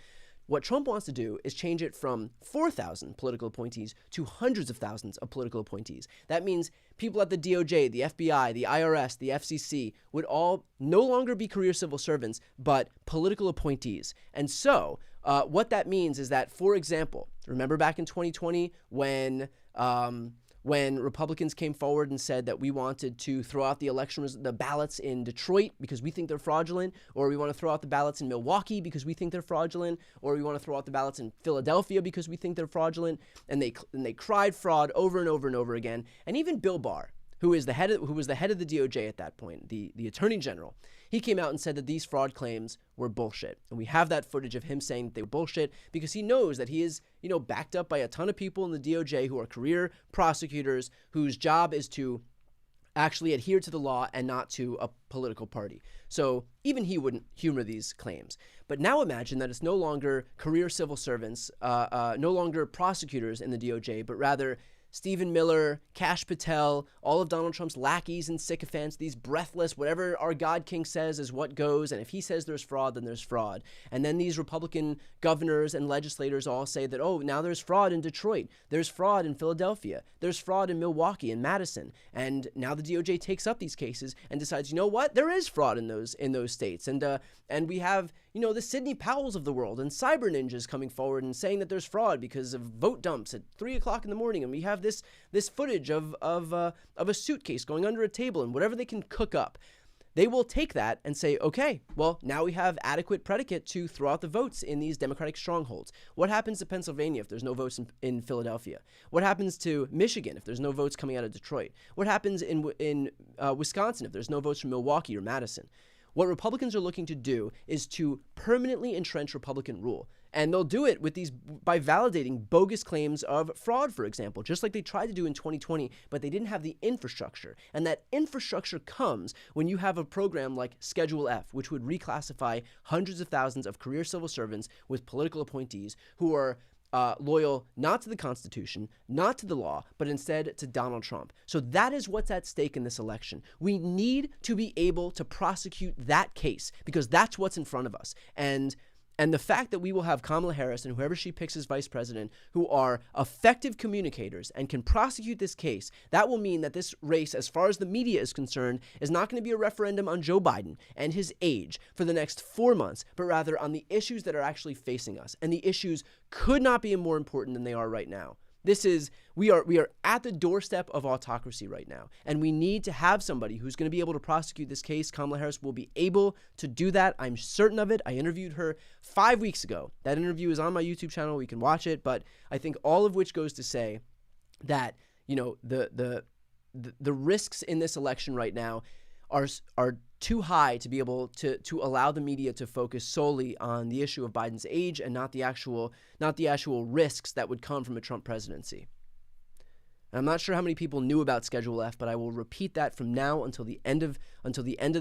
What Trump wants to do is change it from 4,000 political appointees to hundreds of thousands of political appointees. That means people at the DOJ, the FBI, the IRS, the FCC would all no longer be career civil servants, but political appointees. And so what that means is that, for example, remember back in 2020 when Republicans came forward and said that we wanted to throw out the ballots in Detroit because we think they're fraudulent, or we want to throw out the ballots in Milwaukee because we think they're fraudulent, or we want to throw out the ballots in Philadelphia because we think they're fraudulent, and they cried fraud over and over and over again. And even Bill Barr, who was the head of the DOJ at that point, the attorney general, he came out and said that these fraud claims were bullshit. And we have that footage of him saying that they were bullshit because he knows that he is, backed up by a ton of people in the DOJ who are career prosecutors whose job is to actually adhere to the law and not to a political party. So even he wouldn't humor these claims. But now imagine that it's no longer career civil servants, no longer prosecutors in the DOJ, but rather Stephen Miller, Kash Patel, all of Donald Trump's lackeys and sycophants, these breathless, whatever our God King says is what goes, and if he says there's fraud, then there's fraud. And then these Republican governors and legislators all say that, oh, now there's fraud in Detroit, there's fraud in Philadelphia, there's fraud in Milwaukee and Madison. And now the DOJ takes up these cases and decides, you know what, there is fraud in those states. And we have, the Sidney Powells of the world and cyber ninjas coming forward and saying that there's fraud because of vote dumps at 3 o'clock in the morning. And we have this footage of a suitcase going under a table and whatever they can cook up. They will take that and say, okay, well, now we have adequate predicate to throw out the votes in these Democratic strongholds. What happens to Pennsylvania if there's no votes in Philadelphia? What happens to Michigan if there's no votes coming out of Detroit? What happens in Wisconsin if there's no votes from Milwaukee or Madison? What Republicans are looking to do is to permanently entrench Republican rule. And they'll do it by validating bogus claims of fraud, for example, just like they tried to do in 2020, but they didn't have the infrastructure. And that infrastructure comes when you have a program like Schedule F, which would reclassify hundreds of thousands of career civil servants with political appointees who are loyal not to the Constitution, not to the law, but instead to Donald Trump. So that is what's at stake in this election. We need to be able to prosecute that case because that's what's in front of us. And the fact that we will have Kamala Harris and whoever she picks as vice president who are effective communicators and can prosecute this case, that will mean that this race, as far as the media is concerned, is not going to be a referendum on Joe Biden and his age for the next 4 months, but rather on the issues that are actually facing us. And the issues could not be more important than they are right now. We are at the doorstep of autocracy right now, and we need to have somebody who's going to be able to prosecute this case. Kamala Harris will be able to do that. I'm certain of it. I interviewed her 5 weeks ago. That interview is on my YouTube channel. We can watch it, but I think all of which goes to say that, the risks in this election right now are too high to be able to allow the media to focus solely on the issue of Biden's age and not the actual risks that would come from a Trump presidency. And I'm not sure how many people knew about Schedule F, but I will repeat that from now until the end of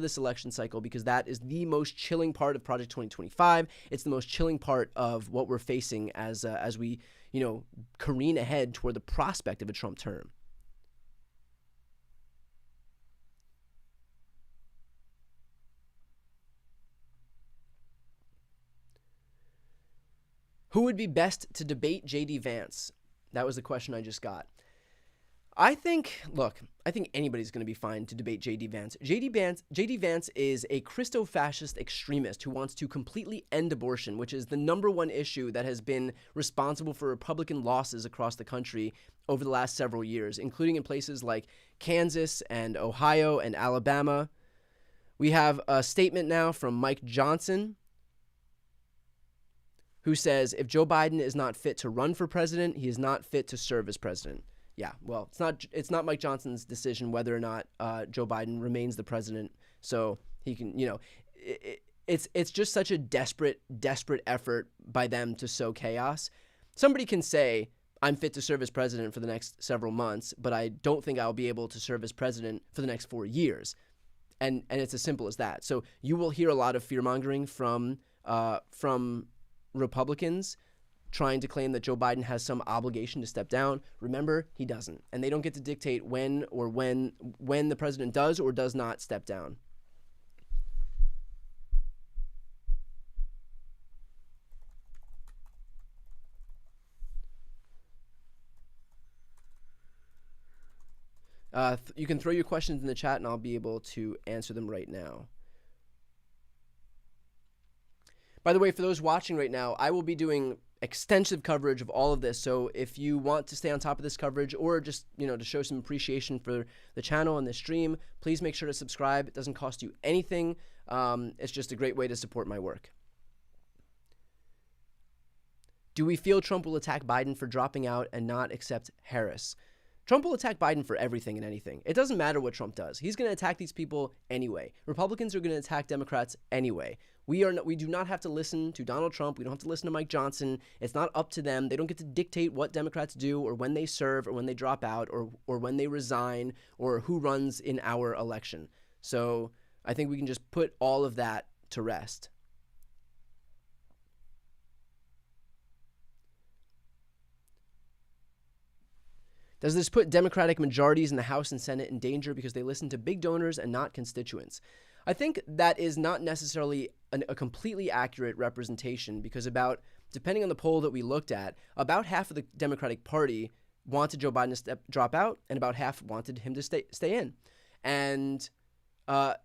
this election cycle because that is the most chilling part of Project 2025. It's the most chilling part of what we're facing as we careen ahead toward the prospect of a Trump term. Who would be best to debate J.D. Vance? That was the question I just got. I think anybody's going to be fine to debate J.D. Vance. J.D. Vance is a Christo-fascist extremist who wants to completely end abortion, which is the number one issue that has been responsible for Republican losses across the country over the last several years, including in places like Kansas and Ohio and Alabama. We have a statement now from Mike Johnson, who says, if Joe Biden is not fit to run for president, he is not fit to serve as president. Yeah, well, it's not Mike Johnson's decision whether or not Joe Biden remains the president. So he can, it's just such a desperate effort by them to sow chaos. Somebody can say, I'm fit to serve as president for the next several months, but I don't think I'll be able to serve as president for the next 4 years. And it's as simple as that. So you will hear a lot of fear-mongering from Republicans trying to claim that Joe Biden has some obligation to step down. Remember, he doesn't. And they don't get to dictate when the president does or does not step down. You can throw your questions in the chat and I'll be able to answer them right now. By the way, for those watching right now, I will be doing extensive coverage of all of this. So if you want to stay on top of this coverage or just, to show some appreciation for the channel and the stream, please make sure to subscribe. It doesn't cost you anything. It's just a great way to support my work. Do we feel Trump will attack Biden for dropping out and not accept Harris? Trump will attack Biden for everything and anything. It doesn't matter what Trump does. He's going to attack these people anyway. Republicans are going to attack Democrats anyway. We do not have to listen to Donald Trump. We don't have to listen to Mike Johnson. It's not up to them. They don't get to dictate what Democrats do or when they serve or when they drop out or when they resign or who runs in our election. So I think we can just put all of that to rest. Does this put Democratic majorities in the House and Senate in danger because they listen to big donors and not constituents? I think that is not necessarily a completely accurate representation because depending on the poll that we looked at, about half of the Democratic Party wanted Joe Biden to drop out and about half wanted him to stay in. And a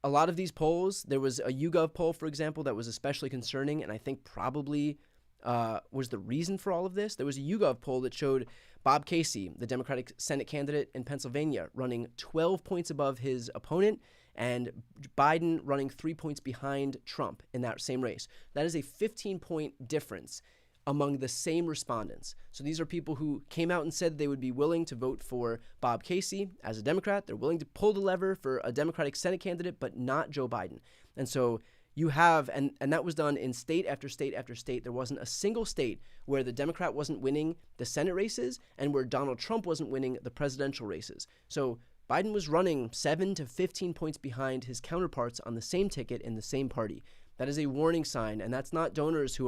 lot of these polls, there was a YouGov poll, for example, that was especially concerning and I think probably was the reason for all of this. There was a YouGov poll that showed Bob Casey, the Democratic Senate candidate in Pennsylvania, running 12 points above his opponent, and Biden running 3 points behind Trump in that same race. That is a 15-point difference among the same respondents. So these are people who came out and said they would be willing to vote for Bob Casey as a Democrat. They're willing to pull the lever for a Democratic Senate candidate, but not Joe Biden. And so you have, and that was done in state after state after state. There wasn't a single state where the Democrat wasn't winning the Senate races and where Donald Trump wasn't winning the presidential races. So Biden was running 7 to 15 points behind his counterparts on the same ticket in the same party. That is a warning sign, and that's not donors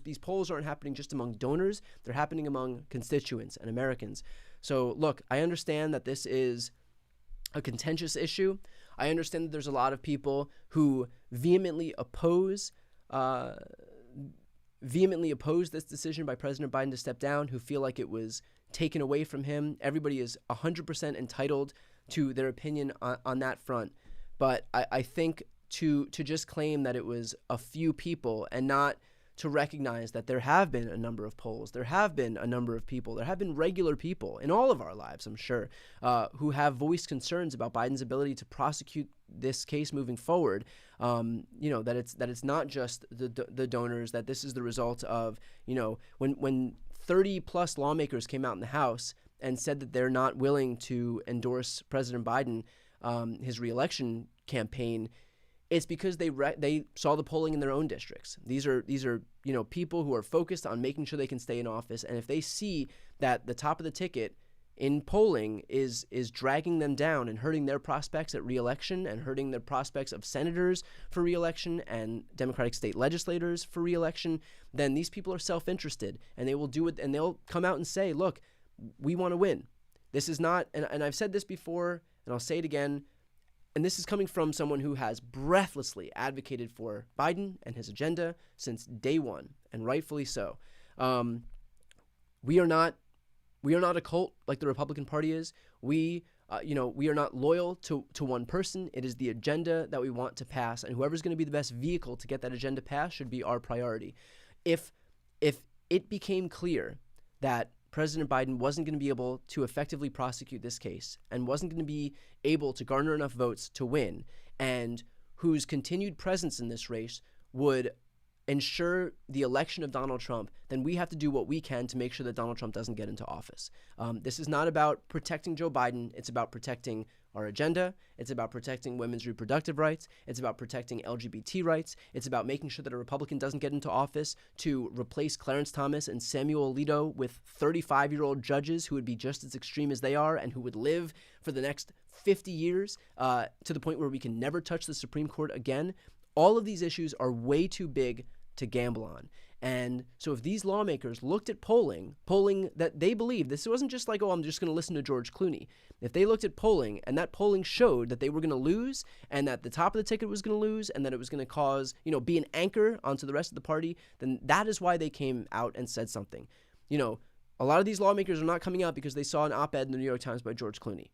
these polls aren't happening just among donors. They're happening among constituents and Americans. So look, I understand that this is a contentious issue. I understand that there's a lot of people who vehemently oppose this decision by President Biden to step down, who feel like it was taken away from him. Everybody is 100% entitled to their opinion on that front. But I think to just claim that it was a few people and not to recognize that there have been a number of polls, there have been a number of people, there have been regular people in all of our lives, I'm sure, who have voiced concerns about Biden's ability to prosecute this case moving forward. That it's not just the donors, that this is the result of, when 30 plus lawmakers came out in the House and said that they're not willing to endorse President Biden, his reelection campaign. It's because they saw the polling in their own districts. These are people who are focused on making sure they can stay in office, and if they see that the top of the ticket in polling is dragging them down and hurting their prospects at reelection and hurting their prospects of senators for reelection and Democratic state legislators for reelection, then these people are self-interested and they will do it, and they'll come out and say, look, we want to win. This is not, and I've said this before and I'll say it again, and this is coming from someone who has breathlessly advocated for Biden and his agenda since day one, and rightfully so. We are not a cult like the Republican Party is. We are not loyal to one person. It is the agenda that we want to pass, and whoever's going to be the best vehicle to get that agenda passed should be our priority. If it became clear that President Biden wasn't going to be able to effectively prosecute this case and wasn't going to be able to garner enough votes to win, and whose continued presence in this race would ensure the election of Donald Trump, then we have to do what we can to make sure that Donald Trump doesn't get into office. This is not about protecting Joe Biden. It's about protecting our agenda. It's about protecting women's reproductive rights. It's about protecting LGBT rights. It's about making sure that a Republican doesn't get into office to replace Clarence Thomas and Samuel Alito with 35-year-old judges who would be just as extreme as they are and who would live for the next 50 years to the point where we can never touch the Supreme Court again. All of these issues are way too big to gamble on. And so if these lawmakers looked at polling that they believe, this wasn't just like, oh, I'm just going to listen to George Clooney. If they looked at polling and that polling showed that they were going to lose and that the top of the ticket was going to lose and that it was going to cause, be an anchor onto the rest of the party, then that is why they came out and said something. A lot of these lawmakers are not coming out because they saw an op-ed in the New York Times by George Clooney.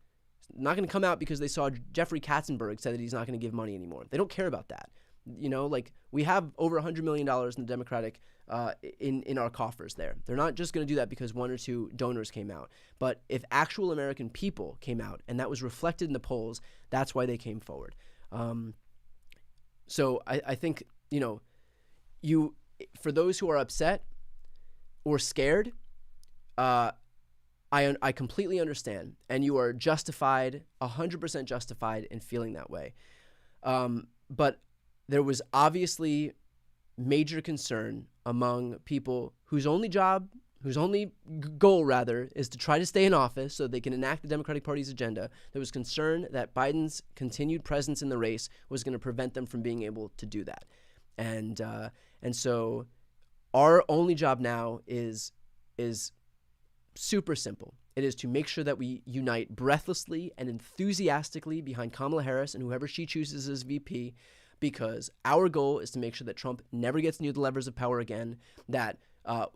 Not going to come out because they saw Jeffrey Katzenberg said that he's not going to give money anymore. They don't care about that. We have over $100 million in the Democratic in our coffers there. They're not just going to do that because one or two donors came out. But if actual American people came out and that was reflected in the polls, that's why they came forward. So I think, for those who are upset or scared, I completely understand, and you are justified, 100% justified in feeling that way. But there was obviously major concern among people whose only goal rather is to try to stay in office so they can enact the Democratic Party's agenda. There was concern that Biden's continued presence in the race was going to prevent them from being able to do that. And so our only job now is super simple. It is to make sure that we unite breathlessly and enthusiastically behind Kamala Harris and whoever she chooses as VP, because our goal is to make sure that Trump never gets near the levers of power again, that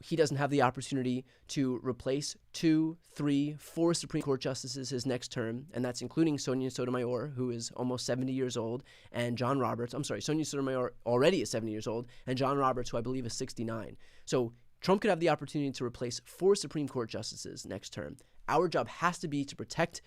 he doesn't have the opportunity to replace 2, 3, 4 Supreme Court justices his next term, and that's including Sonia Sotomayor, who is almost 70 years old, and John Roberts. I'm sorry, Sonia Sotomayor already is 70 years old, and John Roberts, who I believe is 69. So Trump could have the opportunity to replace 4 Supreme Court justices next term. Our job has to be to protect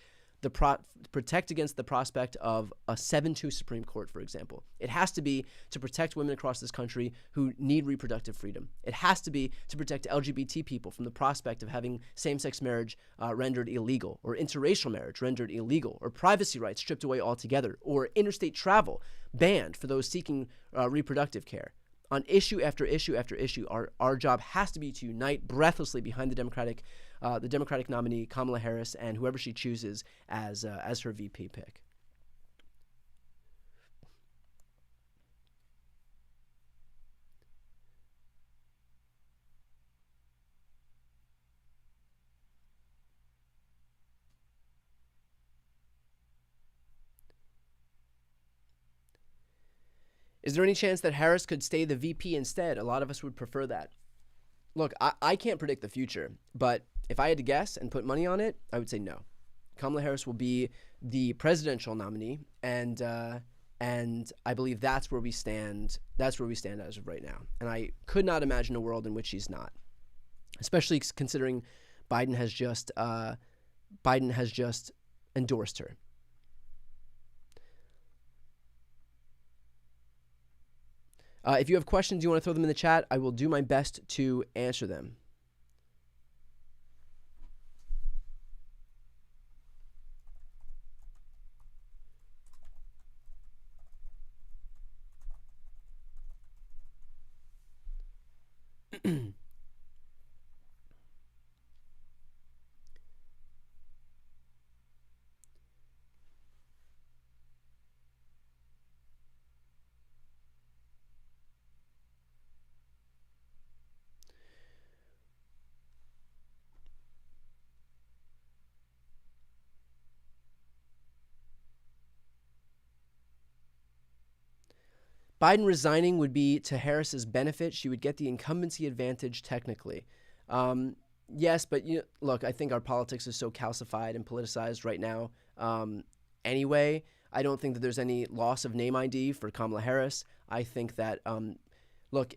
against the prospect of a 7-2 Supreme Court, for example. It has to be to protect women across this country who need reproductive freedom. It has to be to protect LGBT people from the prospect of having same-sex marriage rendered illegal, or interracial marriage rendered illegal, or privacy rights stripped away altogether, or interstate travel banned for those seeking reproductive care. On issue after issue after issue, our job has to be to unite breathlessly behind the Democratic nominee, Kamala Harris, and whoever she chooses as her VP pick. Is there any chance that Harris could stay the VP instead? A lot of us would prefer that. Look, I can't predict the future, but if I had to guess and put money on it, I would say no. Kamala Harris will be the presidential nominee, and I believe that's where we stand. That's where we stand as of right now. And I could not imagine a world in which she's not, especially considering Biden has just endorsed her. If you have questions, you want to throw them in the chat, I will do my best to answer them. Biden resigning would be to Harris's benefit. She would get the incumbency advantage technically. Yes, but look, I think our politics is so calcified and politicized right now. Anyway, I don't think that there's any loss of name ID for Kamala Harris. I think that, look,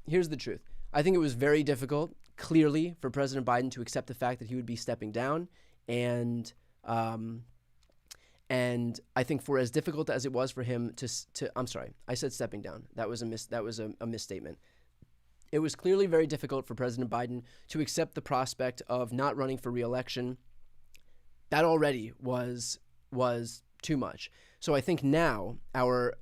here's the truth. I think it was very difficult, clearly, for President Biden to accept the fact that he would be stepping down. And I think for as difficult as it was for him I'm sorry, I said stepping down. That was a misstatement. It was clearly very difficult for President Biden to accept the prospect of not running for re-election. That already was too much. So I think now the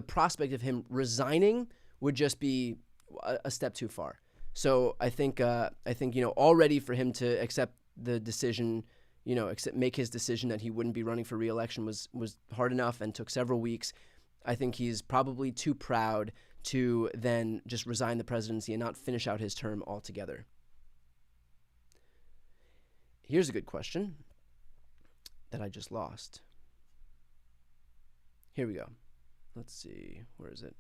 prospect of him resigning would just be a step too far. So I think already for him to accept the decision, make his decision that he wouldn't be running for re-election was hard enough and took several weeks. I think he's probably too proud to then just resign the presidency and not finish out his term altogether. Here's a good question that I just lost. Here we go. Let's see. Where is it?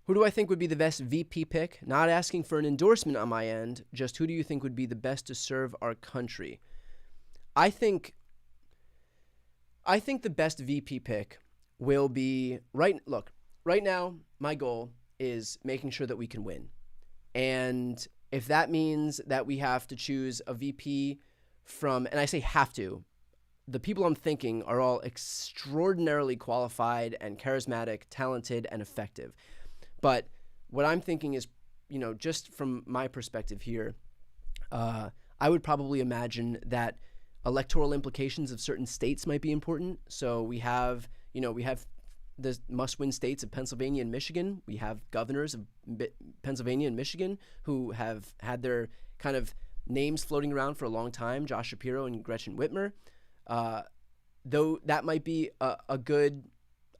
Who do I think would be the best VP pick? Not asking for an endorsement on my end, just who do you think would be the best to serve our country? I think the best VP pick will be right now, my goal is making sure that we can win. And if that means that we have to choose a VP and I say have to, the people I'm thinking are all extraordinarily qualified and charismatic, talented, and effective. But what I'm thinking is, just from my perspective here, I would probably imagine that electoral implications of certain states might be important. So we have the must-win states of Pennsylvania and Michigan. We have governors of Pennsylvania and Michigan who have had their kind of names floating around for a long time, Josh Shapiro and Gretchen Whitmer. Though that might be a good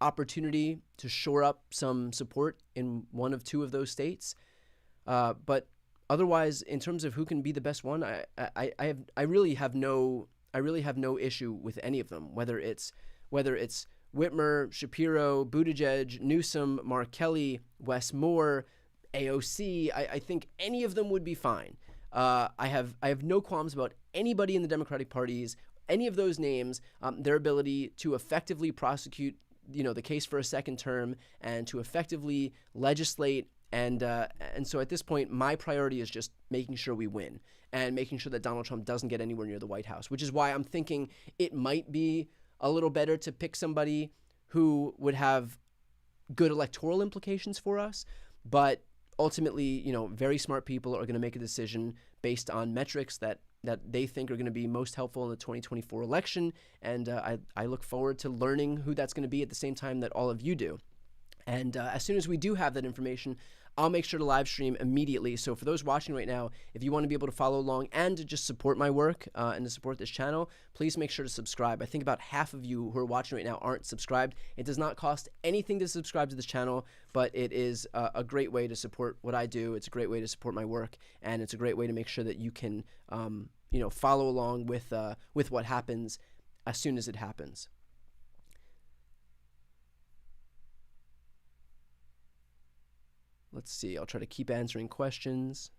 opportunity to shore up some support in one of two of those states. But otherwise, in terms of who can be the best one, I really have no issue with any of them, whether it's Whitmer, Shapiro, Buttigieg, Newsom, Mark Kelly, Wes Moore, AOC. I think any of them would be fine. I have no qualms about anybody in the Democratic parties, any of those names, their ability to effectively prosecute, the case for a second term and to effectively legislate. And so at this point, my priority is just making sure we win and making sure that Donald Trump doesn't get anywhere near the White House, which is why I'm thinking it might be a little better to pick somebody who would have good electoral implications for us. But ultimately, very smart people are going to make a decision based on metrics that they think are going to be most helpful in the 2024 election. And I look forward to learning who that's going to be at the same time that all of you do. And as soon as we do have that information, I'll make sure to live stream immediately. So for those watching right now, if you want to be able to follow along and to just support my work and to support this channel, please make sure to subscribe. I think about half of you who are watching right now aren't subscribed. It does not cost anything to subscribe to this channel, but it is a great way to support what I do. It's a great way to support my work, and it's a great way to make sure that you can, follow along with what happens as soon as it happens. Let's see. I'll try to keep answering questions.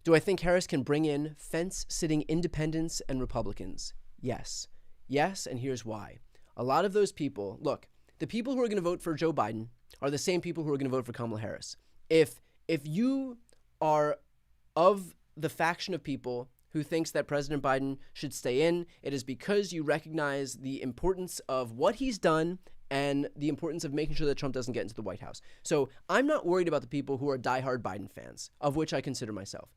Do I think Harris can bring in fence-sitting independents and Republicans? Yes. Yes, and here's why. A lot of those people, look, the people who are going to vote for Joe Biden are the same people who are going to vote for Kamala Harris. If you are of the faction of people who thinks that President Biden should stay in, it is because you recognize the importance of what he's done and the importance of making sure that Trump doesn't get into the White House. So I'm not worried about the people who are diehard Biden fans, of which I consider myself.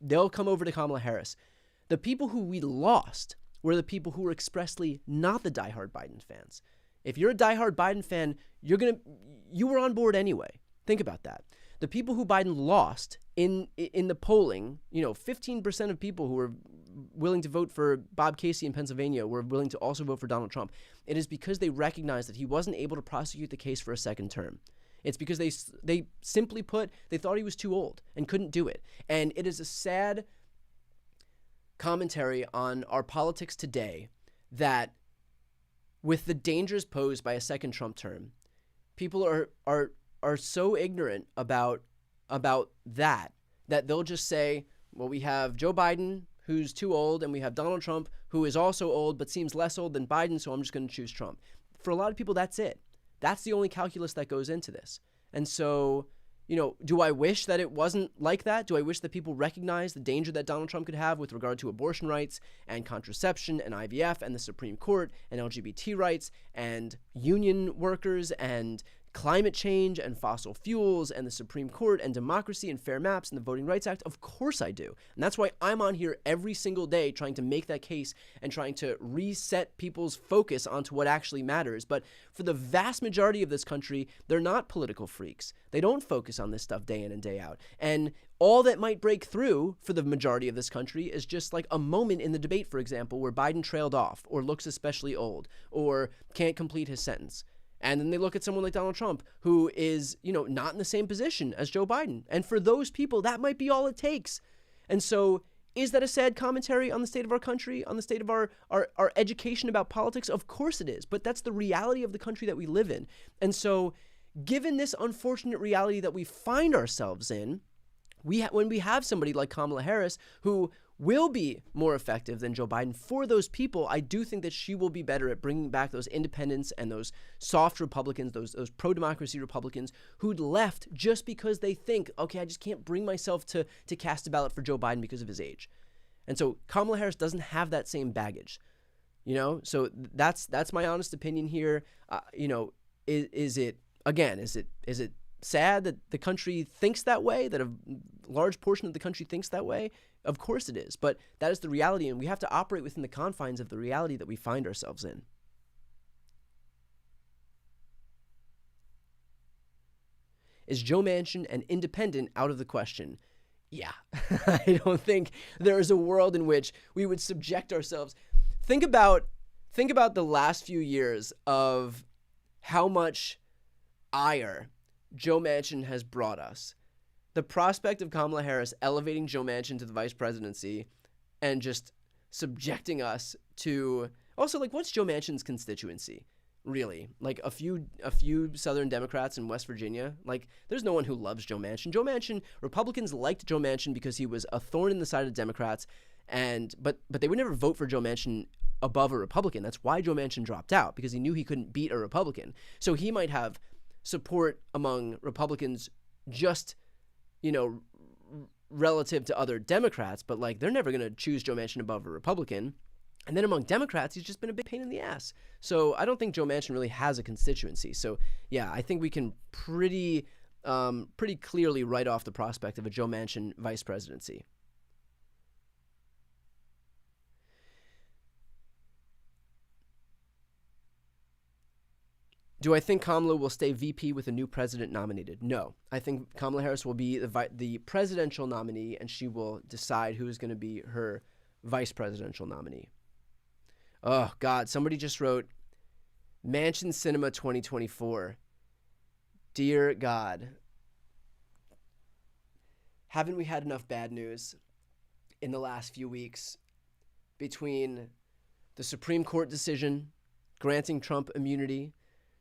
They'll come over to Kamala Harris. The people who we lost were the people who were expressly not the diehard Biden fans. If you're a diehard Biden fan, you were on board anyway. Think about that. The people who Biden lost in the polling, 15% of people who were willing to vote for Bob Casey in Pennsylvania were willing to also vote for Donald Trump. It is because they recognized that he wasn't able to prosecute the case for a second term. It's because they simply put, they thought he was too old and couldn't do it. And it is a sad commentary on our politics today that with the dangers posed by a second Trump term, people are so ignorant about that they'll just say, well, we have Joe Biden, who's too old, and we have Donald Trump, who is also old but seems less old than Biden, so I'm just going to choose Trump. For a lot of people, that's it. That's the only calculus that goes into this. And so, do I wish that it wasn't like that? Do I wish that people recognize the danger that Donald Trump could have with regard to abortion rights and contraception and IVF and the Supreme Court and LGBT rights and union workers and climate change and fossil fuels and the Supreme Court and democracy and fair maps and the Voting Rights Act? Of course I do. And that's why I'm on here every single day trying to make that case and trying to reset people's focus onto what actually matters. But for the vast majority of this country, they're not political freaks. They don't focus on this stuff day in and day out. And all that might break through for the majority of this country is just like a moment in the debate, for example, where Biden trailed off or looks especially old or can't complete his sentence. And then they look at someone like Donald Trump, who is, not in the same position as Joe Biden. And for those people, that might be all it takes. And so is that a sad commentary on the state of our country, on the state of our education about politics? Of course it is. But that's the reality of the country that we live in. And so given this unfortunate reality that we find ourselves in, when we have somebody like Kamala Harris, who will be more effective than Joe Biden. For those people, I do think that she will be better at bringing back those independents and those soft Republicans, those pro-democracy Republicans who'd left just because they think, okay, I just can't bring myself to cast a ballot for Joe Biden because of his age. And so Kamala Harris doesn't have that same baggage, So that's my honest opinion here. Is it sad that the country thinks that way, that a large portion of the country thinks that way? Of course it is, but that is the reality, and we have to operate within the confines of the reality that we find ourselves in. Is Joe Manchin an independent out of the question? Yeah. I don't think there is a world in which we would subject ourselves. Think about the last few years of how much ire Joe Manchin has brought us. The prospect of Kamala Harris elevating Joe Manchin to the vice presidency and just subjecting us to also, like, what's Joe Manchin's constituency? Really? Like a few Southern Democrats in West Virginia? Like, there's no one who loves Joe Manchin. Joe Manchin, Republicans liked Joe Manchin because he was a thorn in the side of Democrats, but they would never vote for Joe Manchin above a Republican. That's why Joe Manchin dropped out, because he knew he couldn't beat a Republican. So he might have support among Republicans just, relative to other Democrats, but like they're never going to choose Joe Manchin above a Republican. And then among Democrats, he's just been a big pain in the ass. So I don't think Joe Manchin really has a constituency. So yeah, I think we can pretty clearly write off the prospect of a Joe Manchin vice presidency. Do I think Kamala will stay VP with a new president nominated? No. I think Kamala Harris will be the presidential nominee, and she will decide who is going to be her vice presidential nominee. Oh, God. Somebody just wrote, Manchin Cinema 2024. Dear God. Haven't we had enough bad news in the last few weeks between the Supreme Court decision granting Trump immunity,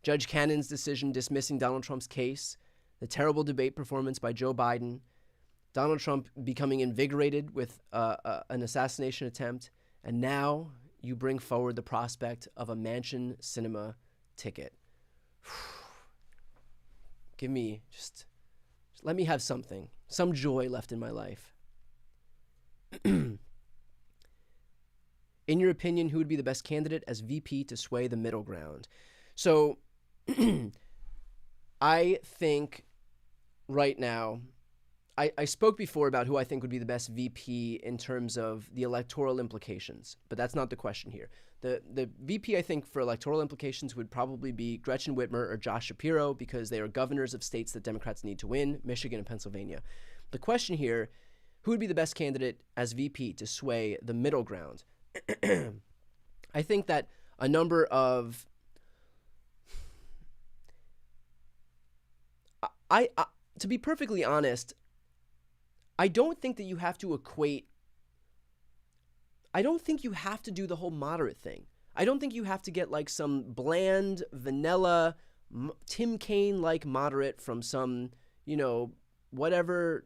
Judge Cannon's decision dismissing Donald Trump's case, the terrible debate performance by Joe Biden, Donald Trump becoming invigorated with an assassination attempt, and now you bring forward the prospect of a Manchin Cinema ticket. Give me, just let me have something, some joy left in my life. In your opinion, who would be the best candidate as VP to sway the middle ground? So I think right now, I spoke before about who I think would be the best VP in terms of the electoral implications, but that's not the question here. The VP, I think, for electoral implications would probably be Gretchen Whitmer or Josh Shapiro, because they are governors of states that Democrats need to win, Michigan and Pennsylvania. The question here, who would be the best candidate as VP to sway the middle ground? I think that a number of to be perfectly honest, I don't think that you have to equate. I don't think you have to do the whole moderate thing. I don't think you have to get like some bland, vanilla, Tim Kaine-like moderate from some, whatever,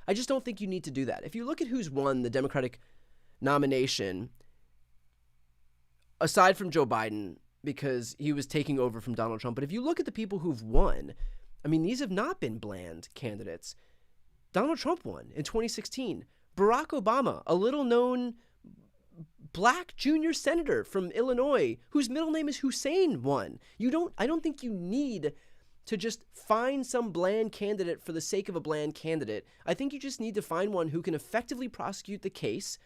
I just don't think you need to do that. If you look at who's won the Democratic nomination, aside from Joe Biden, because he was taking over from Donald Trump, but if you look at the people who've won, I mean, these have not been bland candidates. Donald Trump won in 2016. Barack Obama, a little-known black junior senator from Illinois, whose middle name is Hussein, won. I don't think you need to just find some bland candidate for the sake of a bland candidate. I think you just need to find one who can effectively prosecute the case,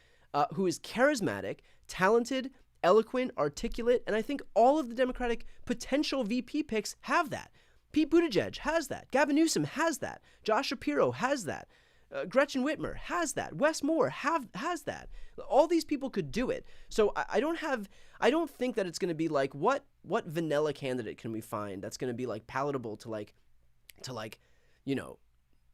who is charismatic, talented, eloquent, articulate, and I think all of the Democratic potential VP picks have that. Pete Buttigieg has that. Gavin Newsom has that. Josh Shapiro has that. Gretchen Whitmer has that. Wes Moore has that. All these people could do it. So I don't think that it's going to be like, what vanilla candidate can we find that's going to be like palatable to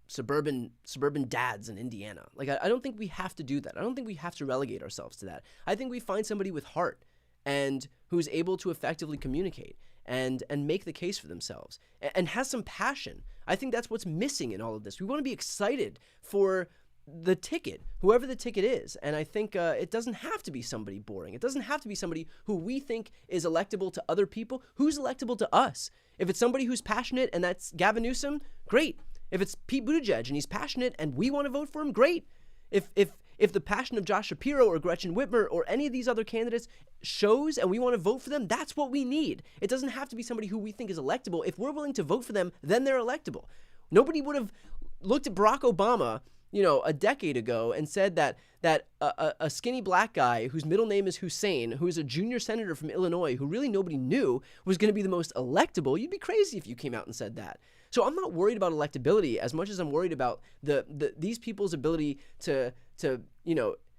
suburban dads in Indiana. Like, I don't think we have to do that. I don't think we have to relegate ourselves to that. I think we find somebody with heart and who's able to effectively communicate and make the case for themselves and has some passion. I think that's what's missing in all of this. We want to be excited for the ticket, whoever the ticket is. And I think it doesn't have to be somebody boring. It doesn't have to be somebody who we think is electable to other people. Who's electable to us? If it's somebody who's passionate and that's Gavin Newsom, great. If it's Pete Buttigieg and he's passionate and we want to vote for him, great. If the passion of Josh Shapiro or Gretchen Whitmer or any of these other candidates shows and we want to vote for them, that's what we need. It doesn't have to be somebody who we think is electable. If we're willing to vote for them, then they're electable. Nobody would have looked at Barack Obama, a decade ago and said that a skinny black guy whose middle name is Hussein, who is a junior senator from Illinois, who really nobody knew was going to be the most electable. You'd be crazy if you came out and said that. So I'm not worried about electability as much as I'm worried about these people's ability to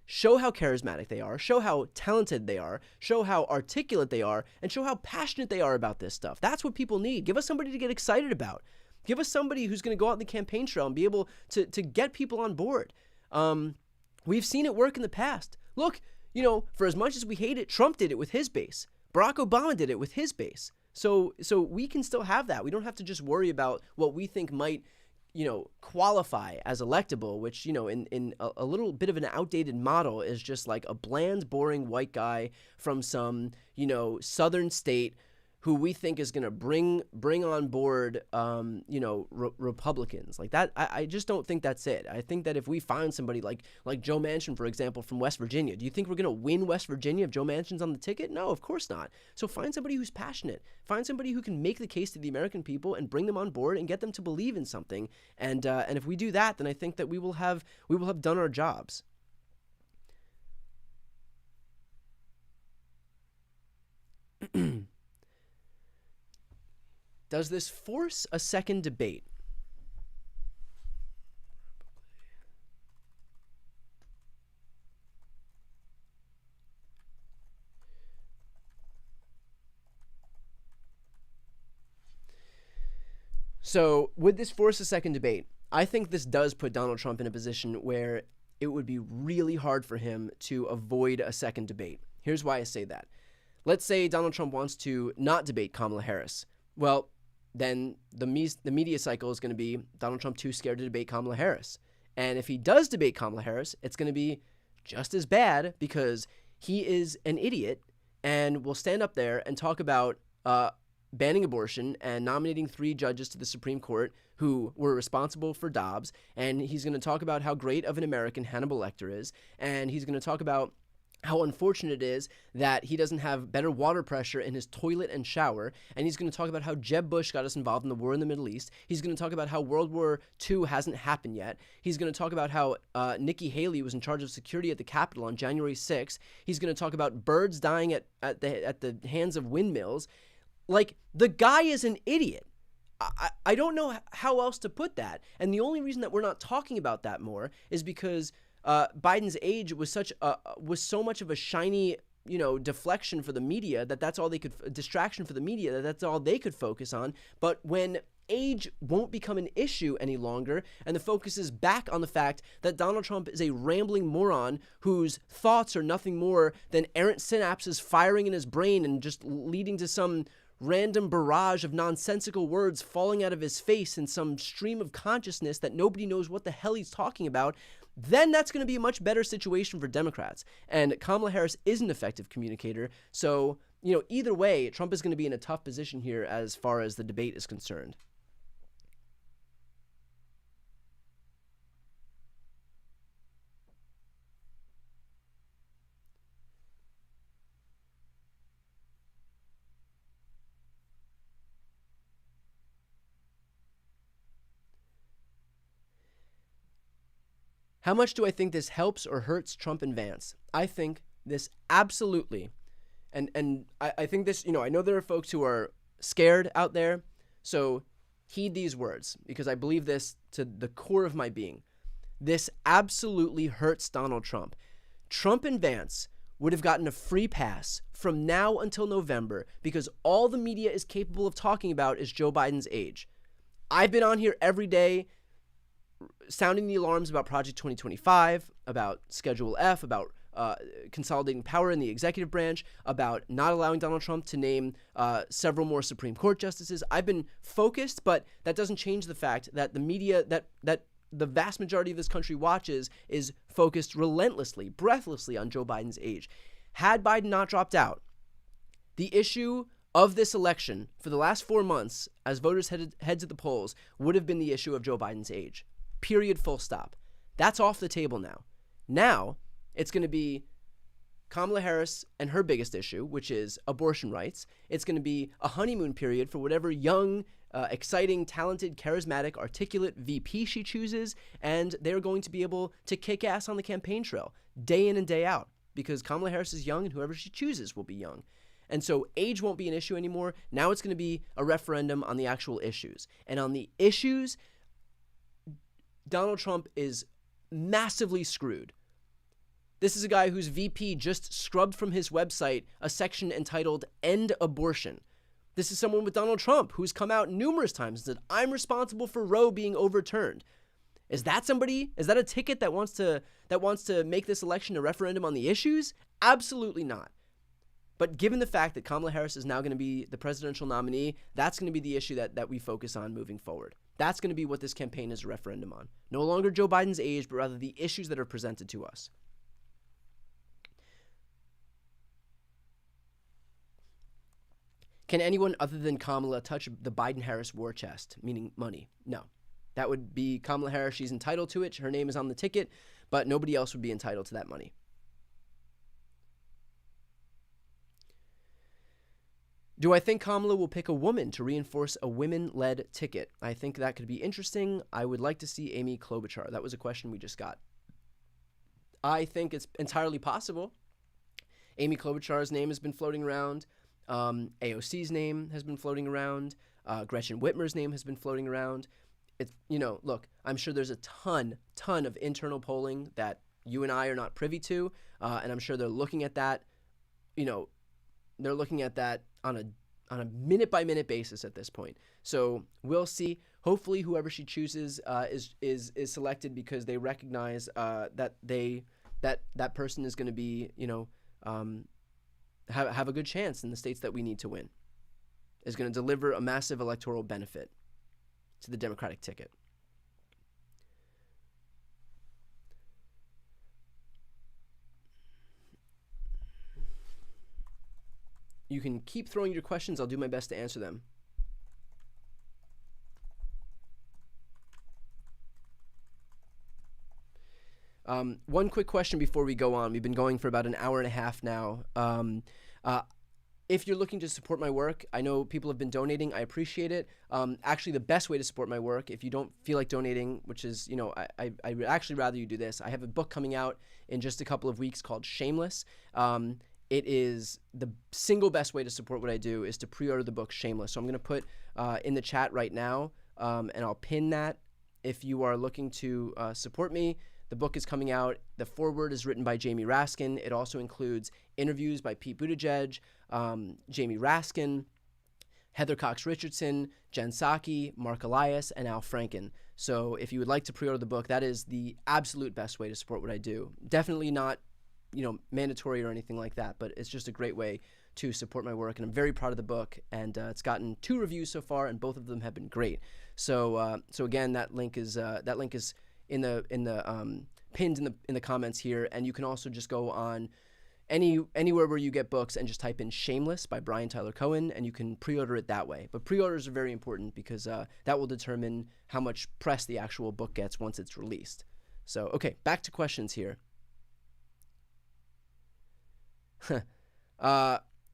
show how charismatic they are, show how talented they are, show how articulate they are, and show how passionate they are about this stuff. That's what people need. Give us somebody to get excited about. Give us somebody who's going to go out in the campaign trail and be able to get people on board. We've seen it work in the past. Look, for as much as we hate it, Trump did it with his base. Barack Obama did it with his base. So we can still have that. We don't have to just worry about what we think might, qualify as electable, which, in a little bit of an outdated model is just like a bland, boring white guy from some, southern state who we think is going to bring on board, Republicans like that. I just don't think that's it. I think that if we find somebody like Joe Manchin, for example, from West Virginia, do you think we're going to win West Virginia if Joe Manchin's on the ticket? No, of course not. So find somebody who's passionate. Find somebody who can make the case to the American people and bring them on board and get them to believe in something. And if we do that, then I think that we will have done our jobs. Does this force a second debate? So, would this force a second debate? I think this does put Donald Trump in a position where it would be really hard for him to avoid a second debate. Here's why I say that. Let's say Donald Trump wants to not debate Kamala Harris. Well, then the media cycle is going to be Donald Trump too scared to debate Kamala Harris. And if he does debate Kamala Harris, it's going to be just as bad because he is an idiot and will stand up there and talk about banning abortion and nominating 3 judges to the Supreme Court who were responsible for Dobbs. And he's going to talk about how great of an American Hannibal Lecter is. And he's going to talk about how unfortunate it is that he doesn't have better water pressure in his toilet and shower. And he's going to talk about how Jeb Bush got us involved in the war in the Middle East. He's going to talk about how World War II hasn't happened yet. He's going to talk about how Nikki Haley was in charge of security at the Capitol on January 6th. He's going to talk about birds dying at the hands of windmills. Like, the guy is an idiot. I don't know how else to put that. And the only reason that we're not talking about that more is because Biden's age was so much of a shiny, deflection for the media that's all they could, distraction for the media that's all they could focus on. But when age won't become an issue any longer, and the focus is back on the fact that Donald Trump is a rambling moron whose thoughts are nothing more than errant synapses firing in his brain and just leading to some random barrage of nonsensical words falling out of his face in some stream of consciousness that nobody knows what the hell he's talking about, then that's going to be a much better situation for Democrats. And Kamala Harris is an effective communicator. So, either way, Trump is going to be in a tough position here as far as the debate is concerned. How much do I think this helps or hurts Trump and Vance? I think this absolutely, and I think this, I know there are folks who are scared out there, so heed these words because I believe this to the core of my being. This absolutely hurts Donald Trump. Trump and Vance would have gotten a free pass from now until November because all the media is capable of talking about is Joe Biden's age. I've been on here every day sounding the alarms about Project 2025, about Schedule F, about consolidating power in the executive branch, about not allowing Donald Trump to name several more Supreme Court justices. I've been focused, but that doesn't change the fact that the media, that the vast majority of this country watches is focused relentlessly, breathlessly on Joe Biden's age. Had Biden not dropped out, the issue of this election for the last 4 months, as voters head to the polls, would have been the issue of Joe Biden's age. Period, full stop. That's off the table now. Now, it's going to be Kamala Harris and her biggest issue, which is abortion rights. It's going to be a honeymoon period for whatever young, exciting, talented, charismatic, articulate VP she chooses, and they're going to be able to kick ass on the campaign trail day in and day out because Kamala Harris is young and whoever she chooses will be young. And so age won't be an issue anymore. Now it's going to be a referendum on the actual issues. And on the issues, Donald Trump is massively screwed. This is a guy whose VP just scrubbed from his website a section entitled End Abortion. This is someone with Donald Trump who's come out numerous times and said, I'm responsible for Roe being overturned. Is that somebody? Is that a ticket that wants to make this election a referendum on the issues? Absolutely not. But given the fact that Kamala Harris is now going to be the presidential nominee, that's going to be the issue that we focus on moving forward. That's going to be what this campaign is a referendum on. No longer Joe Biden's age, but rather the issues that are presented to us. Can anyone other than Kamala touch the Biden-Harris war chest, meaning money? No. That would be Kamala Harris. She's entitled to it. Her name is on the ticket, but nobody else would be entitled to that money. Do I think Kamala will pick a woman to reinforce a women-led ticket? I think that could be interesting. I would like to see Amy Klobuchar. That was a question we just got. I think it's entirely possible. Amy Klobuchar's name has been floating around. AOC's name has been floating around. Gretchen Whitmer's name has been floating around. It's, look, I'm sure there's a ton of internal polling that you and I are not privy to, and I'm sure they're looking at that, they're looking at that on a minute-by-minute basis at this point. So we'll see. Hopefully whoever she chooses is selected because they recognize that that person is going to be, have a good chance in the states that we need to win, is going to deliver a massive electoral benefit to the Democratic ticket. You can keep throwing your questions. I'll do my best to answer them. One quick question before we go on. We've been going for about an hour and a half now. If you're looking to support my work, I know people have been donating. I appreciate it. Actually, the best way to support my work, if you don't feel like donating, which is, I would actually rather you do this. I have a book coming out in just a couple of weeks called Shameless. It is the single best way to support what I do is to pre-order the book Shameless. So I'm going to put in the chat right now, and I'll pin that if you are looking to support me. The book is coming out. The foreword is written by Jamie Raskin. It also includes interviews by Pete Buttigieg, Jamie Raskin, Heather Cox Richardson, Jen Psaki, Mark Elias, and Al Franken. So if you would like to pre-order the book, that is the absolute best way to support what I do. Definitely not, mandatory or anything like that, but it's just a great way to support my work, and I'm very proud of the book, and it's gotten 2 reviews so far, and both of them have been great. So again, that link is in the pinned in the comments here, and you can also just go on anywhere where you get books and just type in Shameless by Brian Tyler Cohen, and you can pre-order it that way. But pre-orders are very important because that will determine how much press the actual book gets once it's released. So, okay, back to questions here.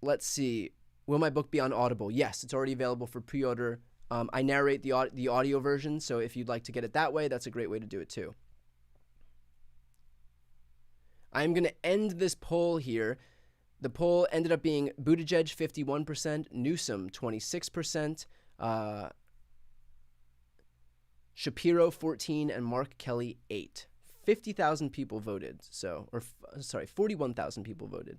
Let's see. Will my book be on Audible? Yes, it's already available for pre-order. I narrate the audio version, so if you'd like to get it that way, that's a great way to do it too. I'm going to end this poll here. The poll ended up being Buttigieg 51%, Newsom 26%, Shapiro 14%, and Mark Kelly 8%. 50,000 people voted, 41,000 people voted.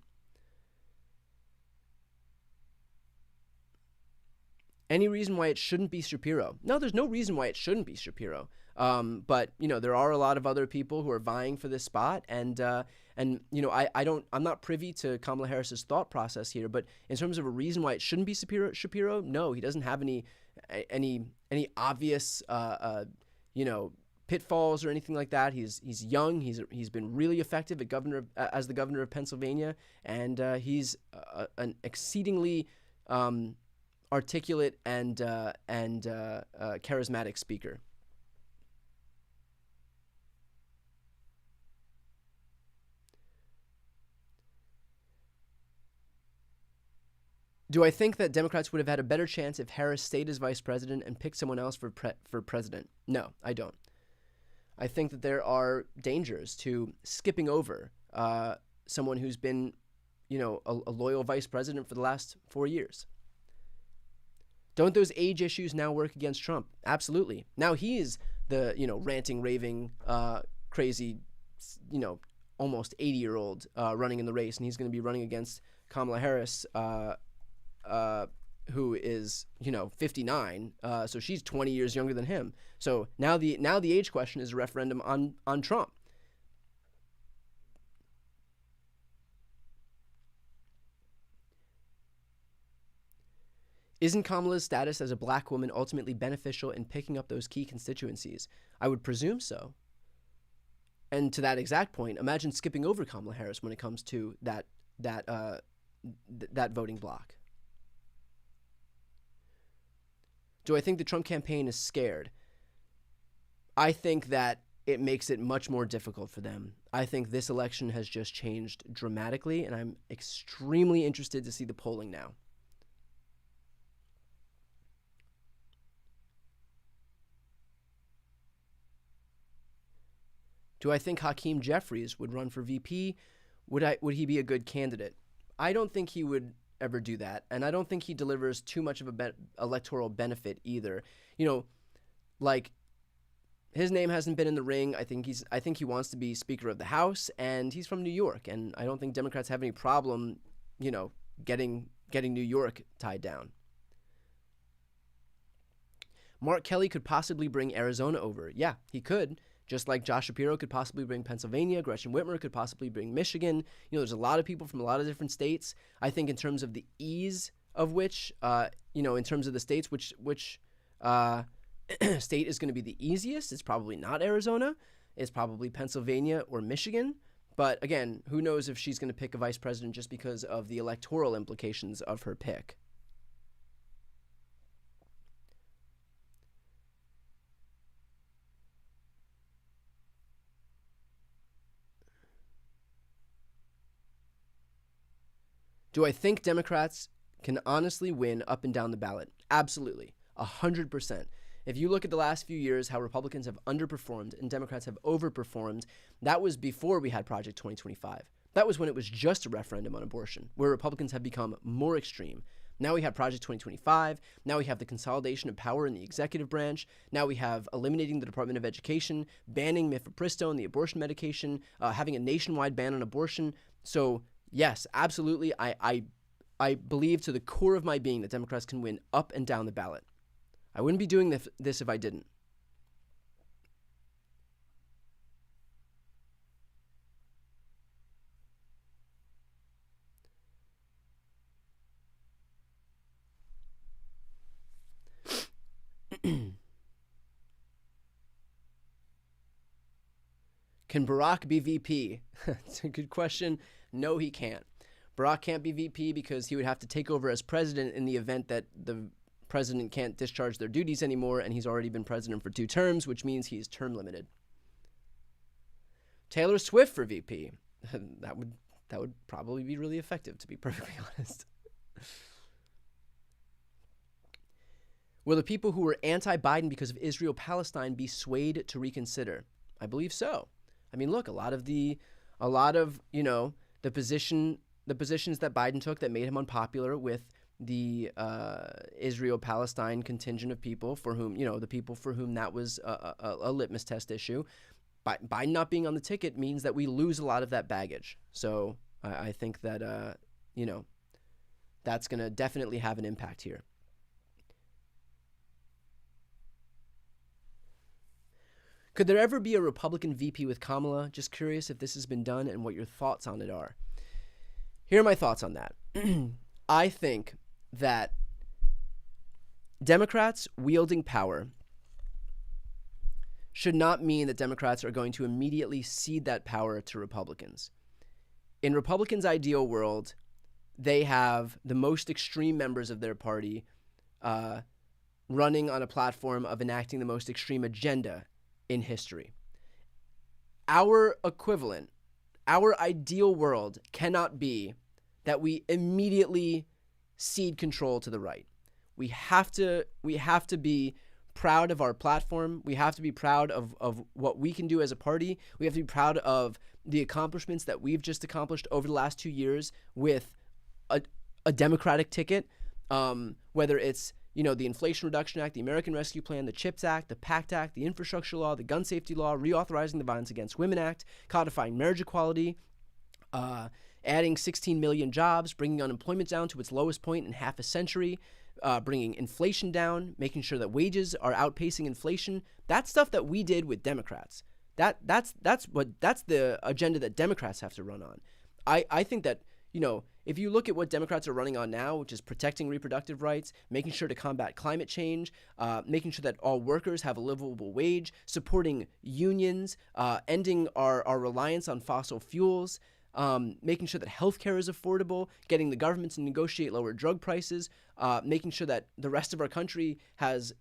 Any reason why it shouldn't be Shapiro? No, there's no reason why it shouldn't be Shapiro. But there are a lot of other people who are vying for this spot, and I'm not privy to Kamala Harris's thought process here. But in terms of a reason why it shouldn't be Shapiro, no, he doesn't have any obvious pitfalls or anything like that. He's young. He's been really effective as the governor of Pennsylvania, and he's an exceedingly articulate and charismatic speaker. Do I think that Democrats would have had a better chance if Harris stayed as vice president and picked someone else for president? No, I don't. I think that there are dangers to skipping over someone who's been, a loyal vice president for the last 4 years. Don't those age issues now work against Trump? Absolutely. Now he's the, ranting, raving, crazy, almost 80-year-old running in the race, and he's going to be running against Kamala Harris, who is 59, so she's 20 years younger than him. So now the age question is a referendum on Trump. Isn't Kamala's status as a black woman ultimately beneficial in picking up those key constituencies? I would presume so. And to that exact point, imagine skipping over Kamala Harris when it comes to that voting bloc. Do I think the Trump campaign is scared? I think that it makes it much more difficult for them. I think this election has just changed dramatically, and I'm extremely interested to see the polling now. Do I think Hakeem Jeffries would run for VP? Would he be a good candidate? I don't think he would ever do that, and I don't think he delivers too much of a electoral benefit either. His name hasn't been in the ring. I think he wants to be Speaker of the House, and he's from New York, and I don't think Democrats have any problem, getting New York tied down. Mark Kelly could possibly bring Arizona over. Yeah, he could. Just like Josh Shapiro could possibly bring Pennsylvania, Gretchen Whitmer could possibly bring Michigan. There's a lot of people from a lot of different states. I think in terms of the ease of which, in terms of the states, which state is going to be the easiest, it's probably not Arizona. It's probably Pennsylvania or Michigan. But again, who knows if she's going to pick a vice president just because of the electoral implications of her pick. Do I think Democrats can honestly win up and down the ballot? Absolutely. 100%. If you look at the last few years, how Republicans have underperformed and Democrats have overperformed, that was before we had Project 2025. That was when it was just a referendum on abortion, where Republicans have become more extreme. Now we have Project 2025. Now we have the consolidation of power in the executive branch. Now we have eliminating the Department of Education, banning mifepristone, the abortion medication, having a nationwide ban on abortion. So yes, absolutely. I believe to the core of my being that Democrats can win up and down the ballot. I wouldn't be doing this if I didn't. Can Barack be VP? It's a good question. No, he can't. Barack can't be VP because he would have to take over as president in the event that the president can't discharge their duties anymore, and he's already been president for 2 terms, which means he's term limited. Taylor Swift for VP. That would probably be really effective, to be perfectly honest. Will the people who were anti-Biden because of Israel-Palestine be swayed to reconsider? I believe so. I mean, look, a lot of the positions that Biden took that made him unpopular with the Israel-Palestine contingent of people for whom, the people for whom that was a litmus test issue. Biden not being on the ticket means that we lose a lot of that baggage. So I think that, that's going to definitely have an impact here. Could there ever be a Republican VP with Kamala? Just curious if this has been done and what your thoughts on it are. Here are my thoughts on that. I think that Democrats wielding power should not mean that Democrats are going to immediately cede that power to Republicans. In Republicans' ideal world, they have the most extreme members of their party running on a platform of enacting the most extreme agenda in history. Our equivalent, our ideal world cannot be that we immediately cede control to the right. We have to be proud of our platform. We have to be proud of what we can do as a party. We have to be proud of the accomplishments that we've just accomplished over the last 2 years with a Democratic ticket, whether it's the Inflation Reduction Act, the American Rescue Plan, the CHIPS Act, the PACT Act, the Infrastructure Law, the Gun Safety Law, reauthorizing the Violence Against Women Act, codifying marriage equality, adding 16 million jobs, bringing unemployment down to its lowest point in half a century, bringing inflation down, making sure that wages are outpacing inflation. That's stuff that we did with Democrats. That's the agenda that Democrats have to run on. I think that, if you look at what Democrats are running on now, which is protecting reproductive rights, making sure to combat climate change, making sure that all workers have a livable wage, supporting unions, ending our reliance on fossil fuels, making sure that healthcare is affordable, getting the government to negotiate lower drug prices, making sure that the rest of our country has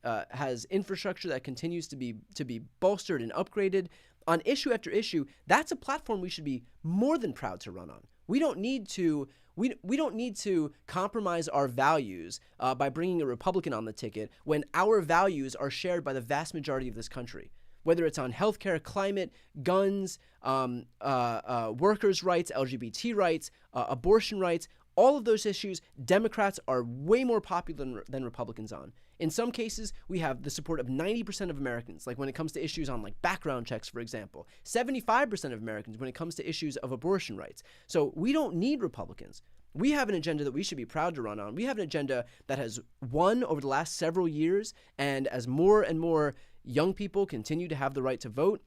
infrastructure that continues to be bolstered and upgraded on issue after issue. That's a platform we should be more than proud to run on. We don't need to compromise our values by bringing a Republican on the ticket when our values are shared by the vast majority of this country. Whether it's on healthcare, climate, guns, workers' rights, LGBT rights, abortion rights, all of those issues, Democrats are way more popular than Republicans on. In some cases, we have the support of 90% of Americans, like when it comes to issues on background checks, for example. 75% of Americans when it comes to issues of abortion rights. So we don't need Republicans. We have an agenda that we should be proud to run on. We have an agenda that has won over the last several years, and as more and more young people continue to have the right to vote,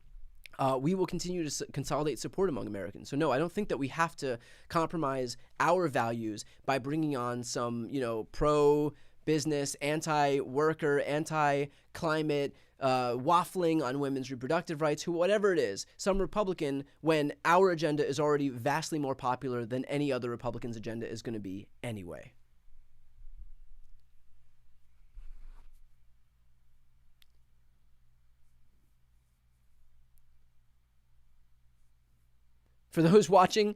we will continue to consolidate support among Americans. So no, I don't think that we have to compromise our values by bringing on some, pro-business, anti-worker, anti-climate, waffling on women's reproductive rights, whatever it is, some Republican, when our agenda is already vastly more popular than any other Republican's agenda is going to be anyway. For those watching,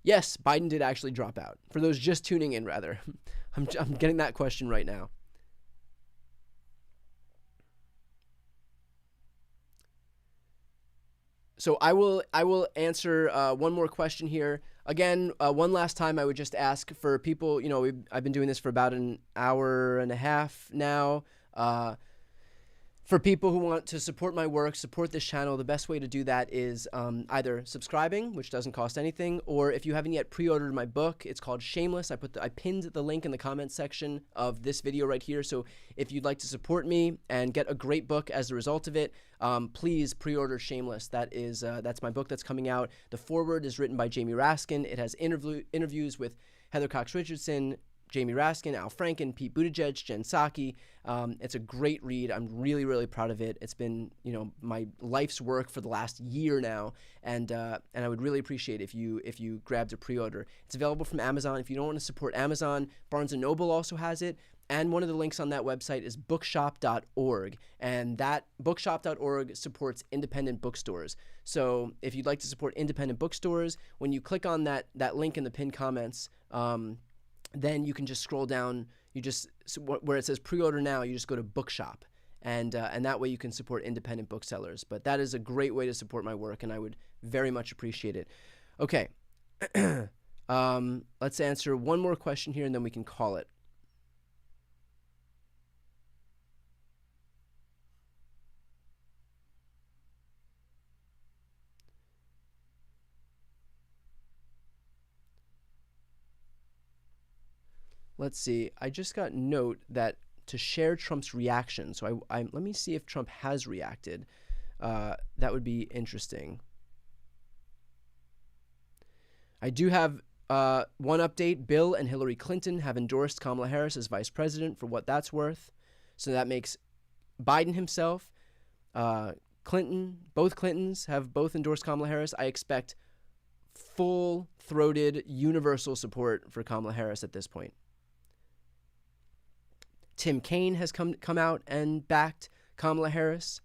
yes, Biden did actually drop out. For those just tuning in, rather, I'm getting that question right now. So I will answer one more question here. Again, one last time, I would just ask for people. I've been doing this for about an hour and a half now. For people who want to support my work, support this channel, the best way to do that is either subscribing, which doesn't cost anything, or if you haven't yet pre-ordered my book, it's called Shameless. I pinned the link in the comments section of this video right here. So if you'd like to support me and get a great book as a result of it, please pre-order Shameless. That's my book that's coming out. The foreword is written by Jamie Raskin. It has interviews with Heather Cox Richardson, Jamie Raskin, Al Franken, Pete Buttigieg, Jen Psaki. It's a great read. I'm really, really proud of it. It's been, my life's work for the last year now, and I would really appreciate if you grabbed a pre-order. It's available from Amazon. If you don't want to support Amazon, Barnes & Noble also has it, and one of the links on that website is bookshop.org, and that bookshop.org supports independent bookstores. So if you'd like to support independent bookstores, when you click on that link in the pinned comments, then you can just scroll down. Where it says pre-order now, you just go to Bookshop, and that way you can support independent booksellers. But that is a great way to support my work, and I would very much appreciate it. Okay, let's answer one more question here, and then we can call it. Let's see. I just got note that to share Trump's reaction. So let me see if Trump has reacted. That would be interesting. I do have one update. Bill and Hillary Clinton have endorsed Kamala Harris as vice president, for what that's worth. So that makes Biden himself, Both Clintons have both endorsed Kamala Harris. I expect full-throated, universal support for Kamala Harris at this point. Tim Kaine has come out and backed Kamala Harris.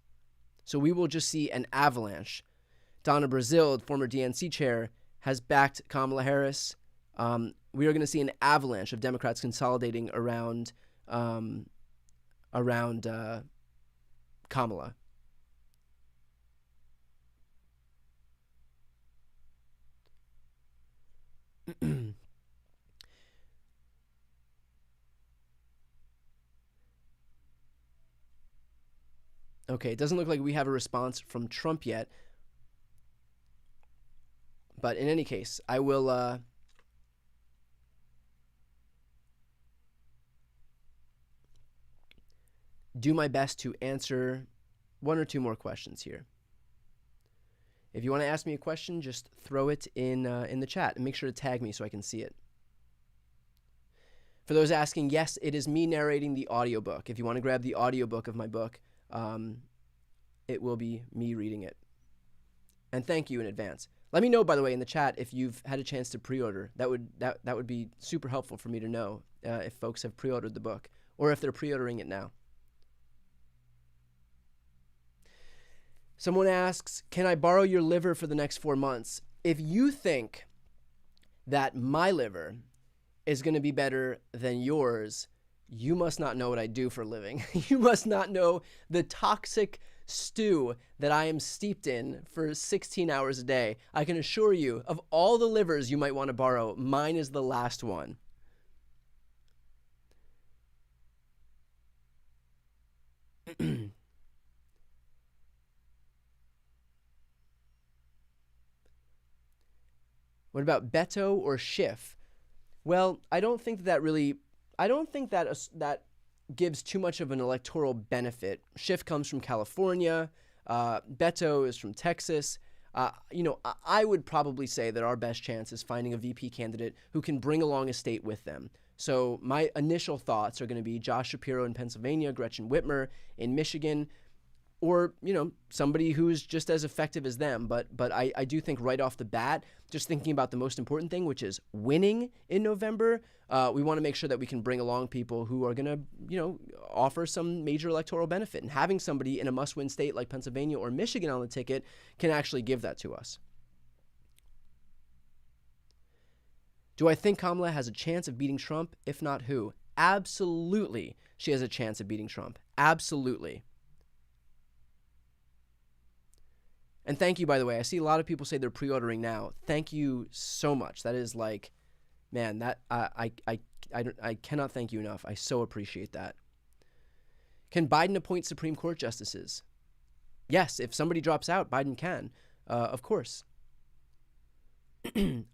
So we will just see an avalanche. Donna Brazile, former DNC chair, has backed Kamala Harris. We are going to see an avalanche of Democrats consolidating around Kamala. Okay, it doesn't look like we have a response from Trump yet. But in any case, I will do my best to answer one or two more questions here. If you want to ask me a question, just throw it in the chat and make sure to tag me so I can see it. For those asking, yes, it is me narrating the audiobook. If you want to grab the audiobook of my book, it will be me reading it. And thank you in advance. Let me know, by the way, in the chat if you've had a chance to pre-order. That would be super helpful for me to know if folks have pre-ordered the book or if they're pre-ordering it now. Someone asks, can I borrow your liver for the next 4 months? If you think that my liver is going to be better than yours, you must not know what I do for a living. You must not know the toxic stew that I am steeped in for 16 hours a day. I can assure you, of all the livers you might want to borrow, mine is the last one. What about Beto or Schiff? Well, I don't think that gives too much of an electoral benefit. Schiff comes from California. Beto is from Texas. I would probably say that our best chance is finding a VP candidate who can bring along a state with them. So my initial thoughts are going to be Josh Shapiro in Pennsylvania, Gretchen Whitmer in Michigan, or, somebody who's just as effective as them. But I do think right off the bat, just thinking about the most important thing, which is winning in November, we want to make sure that we can bring along people who are going to, offer some major electoral benefit. And having somebody in a must-win state like Pennsylvania or Michigan on the ticket can actually give that to us. Do I think Kamala has a chance of beating Trump? If not, who? Absolutely, she has a chance of beating Trump. Absolutely. And thank you, by the way. I see a lot of people say they're pre-ordering now. Thank you so much. That is like, man, that I cannot thank you enough. I so appreciate that. Can Biden appoint Supreme Court justices? Yes, if somebody drops out, Biden can, of course.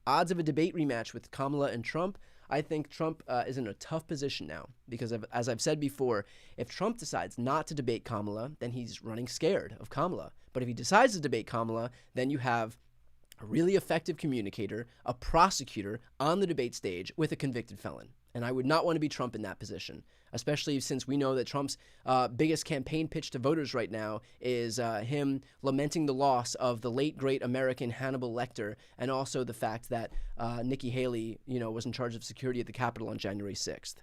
Odds of a debate rematch with Kamala and Trump. I think Trump is in a tough position now because, as I've said before, if Trump decides not to debate Kamala, then he's running scared of Kamala. But if he decides to debate Kamala, then you have a really effective communicator, a prosecutor on the debate stage with a convicted felon. And I would not want to be Trump in that position, especially since we know that Trump's biggest campaign pitch to voters right now is him lamenting the loss of the late, great American Hannibal Lecter, and also the fact that Nikki Haley, was in charge of security at the Capitol on January 6th.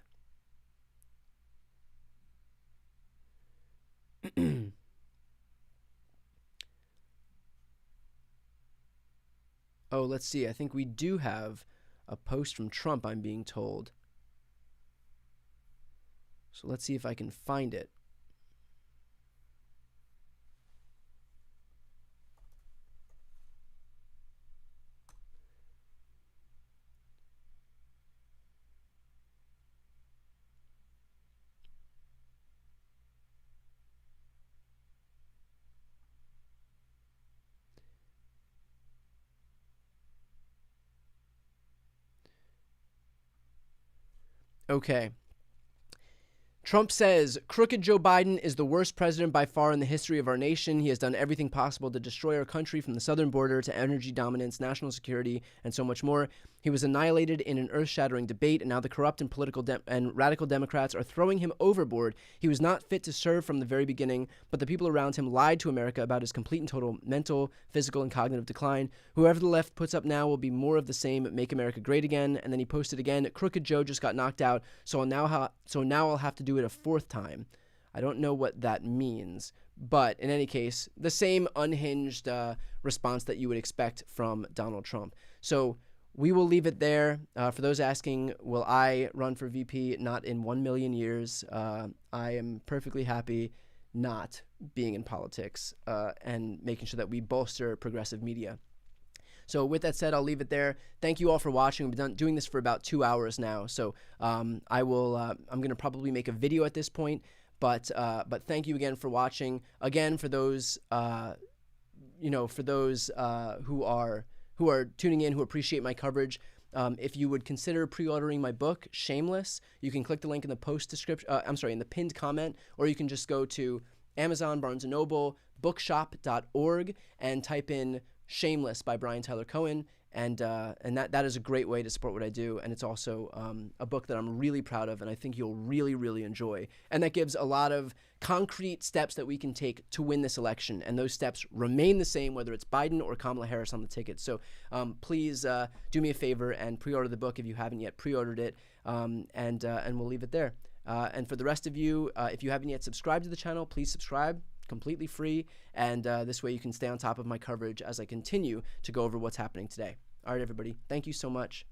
Oh, let's see. I think we do have a post from Trump, I'm being told. So let's see if I can find it. Okay. Trump says, crooked Joe Biden is the worst president by far in the history of our nation. He has done everything possible to destroy our country from the southern border to energy dominance, national security, and so much more. He was annihilated in an earth-shattering debate, and now the corrupt and and radical Democrats are throwing him overboard. He was not fit to serve from the very beginning, but the people around him lied to America about his complete and total mental, physical, and cognitive decline. Whoever the left puts up now will be more of the same, make America great again. And then he posted again, crooked Joe just got knocked out, so now I'll have to do it a fourth time. I don't know what that means, but in any case, the same unhinged response that you would expect from Donald Trump. So we will leave it there. For those asking, will I run for VP? Not in 1 million years. I am perfectly happy not being in politics and making sure that we bolster progressive media. So with that said, I'll leave it there. Thank you all for watching. We've been doing this for about 2 hours now. So I'm going to probably make a video at this point. But thank you again for watching. Again, for those who are tuning in, who appreciate my coverage, if you would consider pre-ordering my book, Shameless, you can click the link in the in the pinned comment, or you can just go to Amazon, Barnes & Noble, bookshop.org, and type in Shameless by Brian Tyler Cohen, and that is a great way to support what I do. And it's also a book that I'm really proud of, and I think you'll really, really enjoy. And that gives a lot of concrete steps that we can take to win this election, and those steps remain the same whether it's Biden or Kamala Harris on the ticket. So please do me a favor and pre-order the book if you haven't yet pre-ordered it, and we'll leave it there. And for the rest of you, if you haven't yet subscribed to the channel, please subscribe. Completely free, and this way you can stay on top of my coverage as I continue to go over what's happening today. All right, everybody, thank you so much.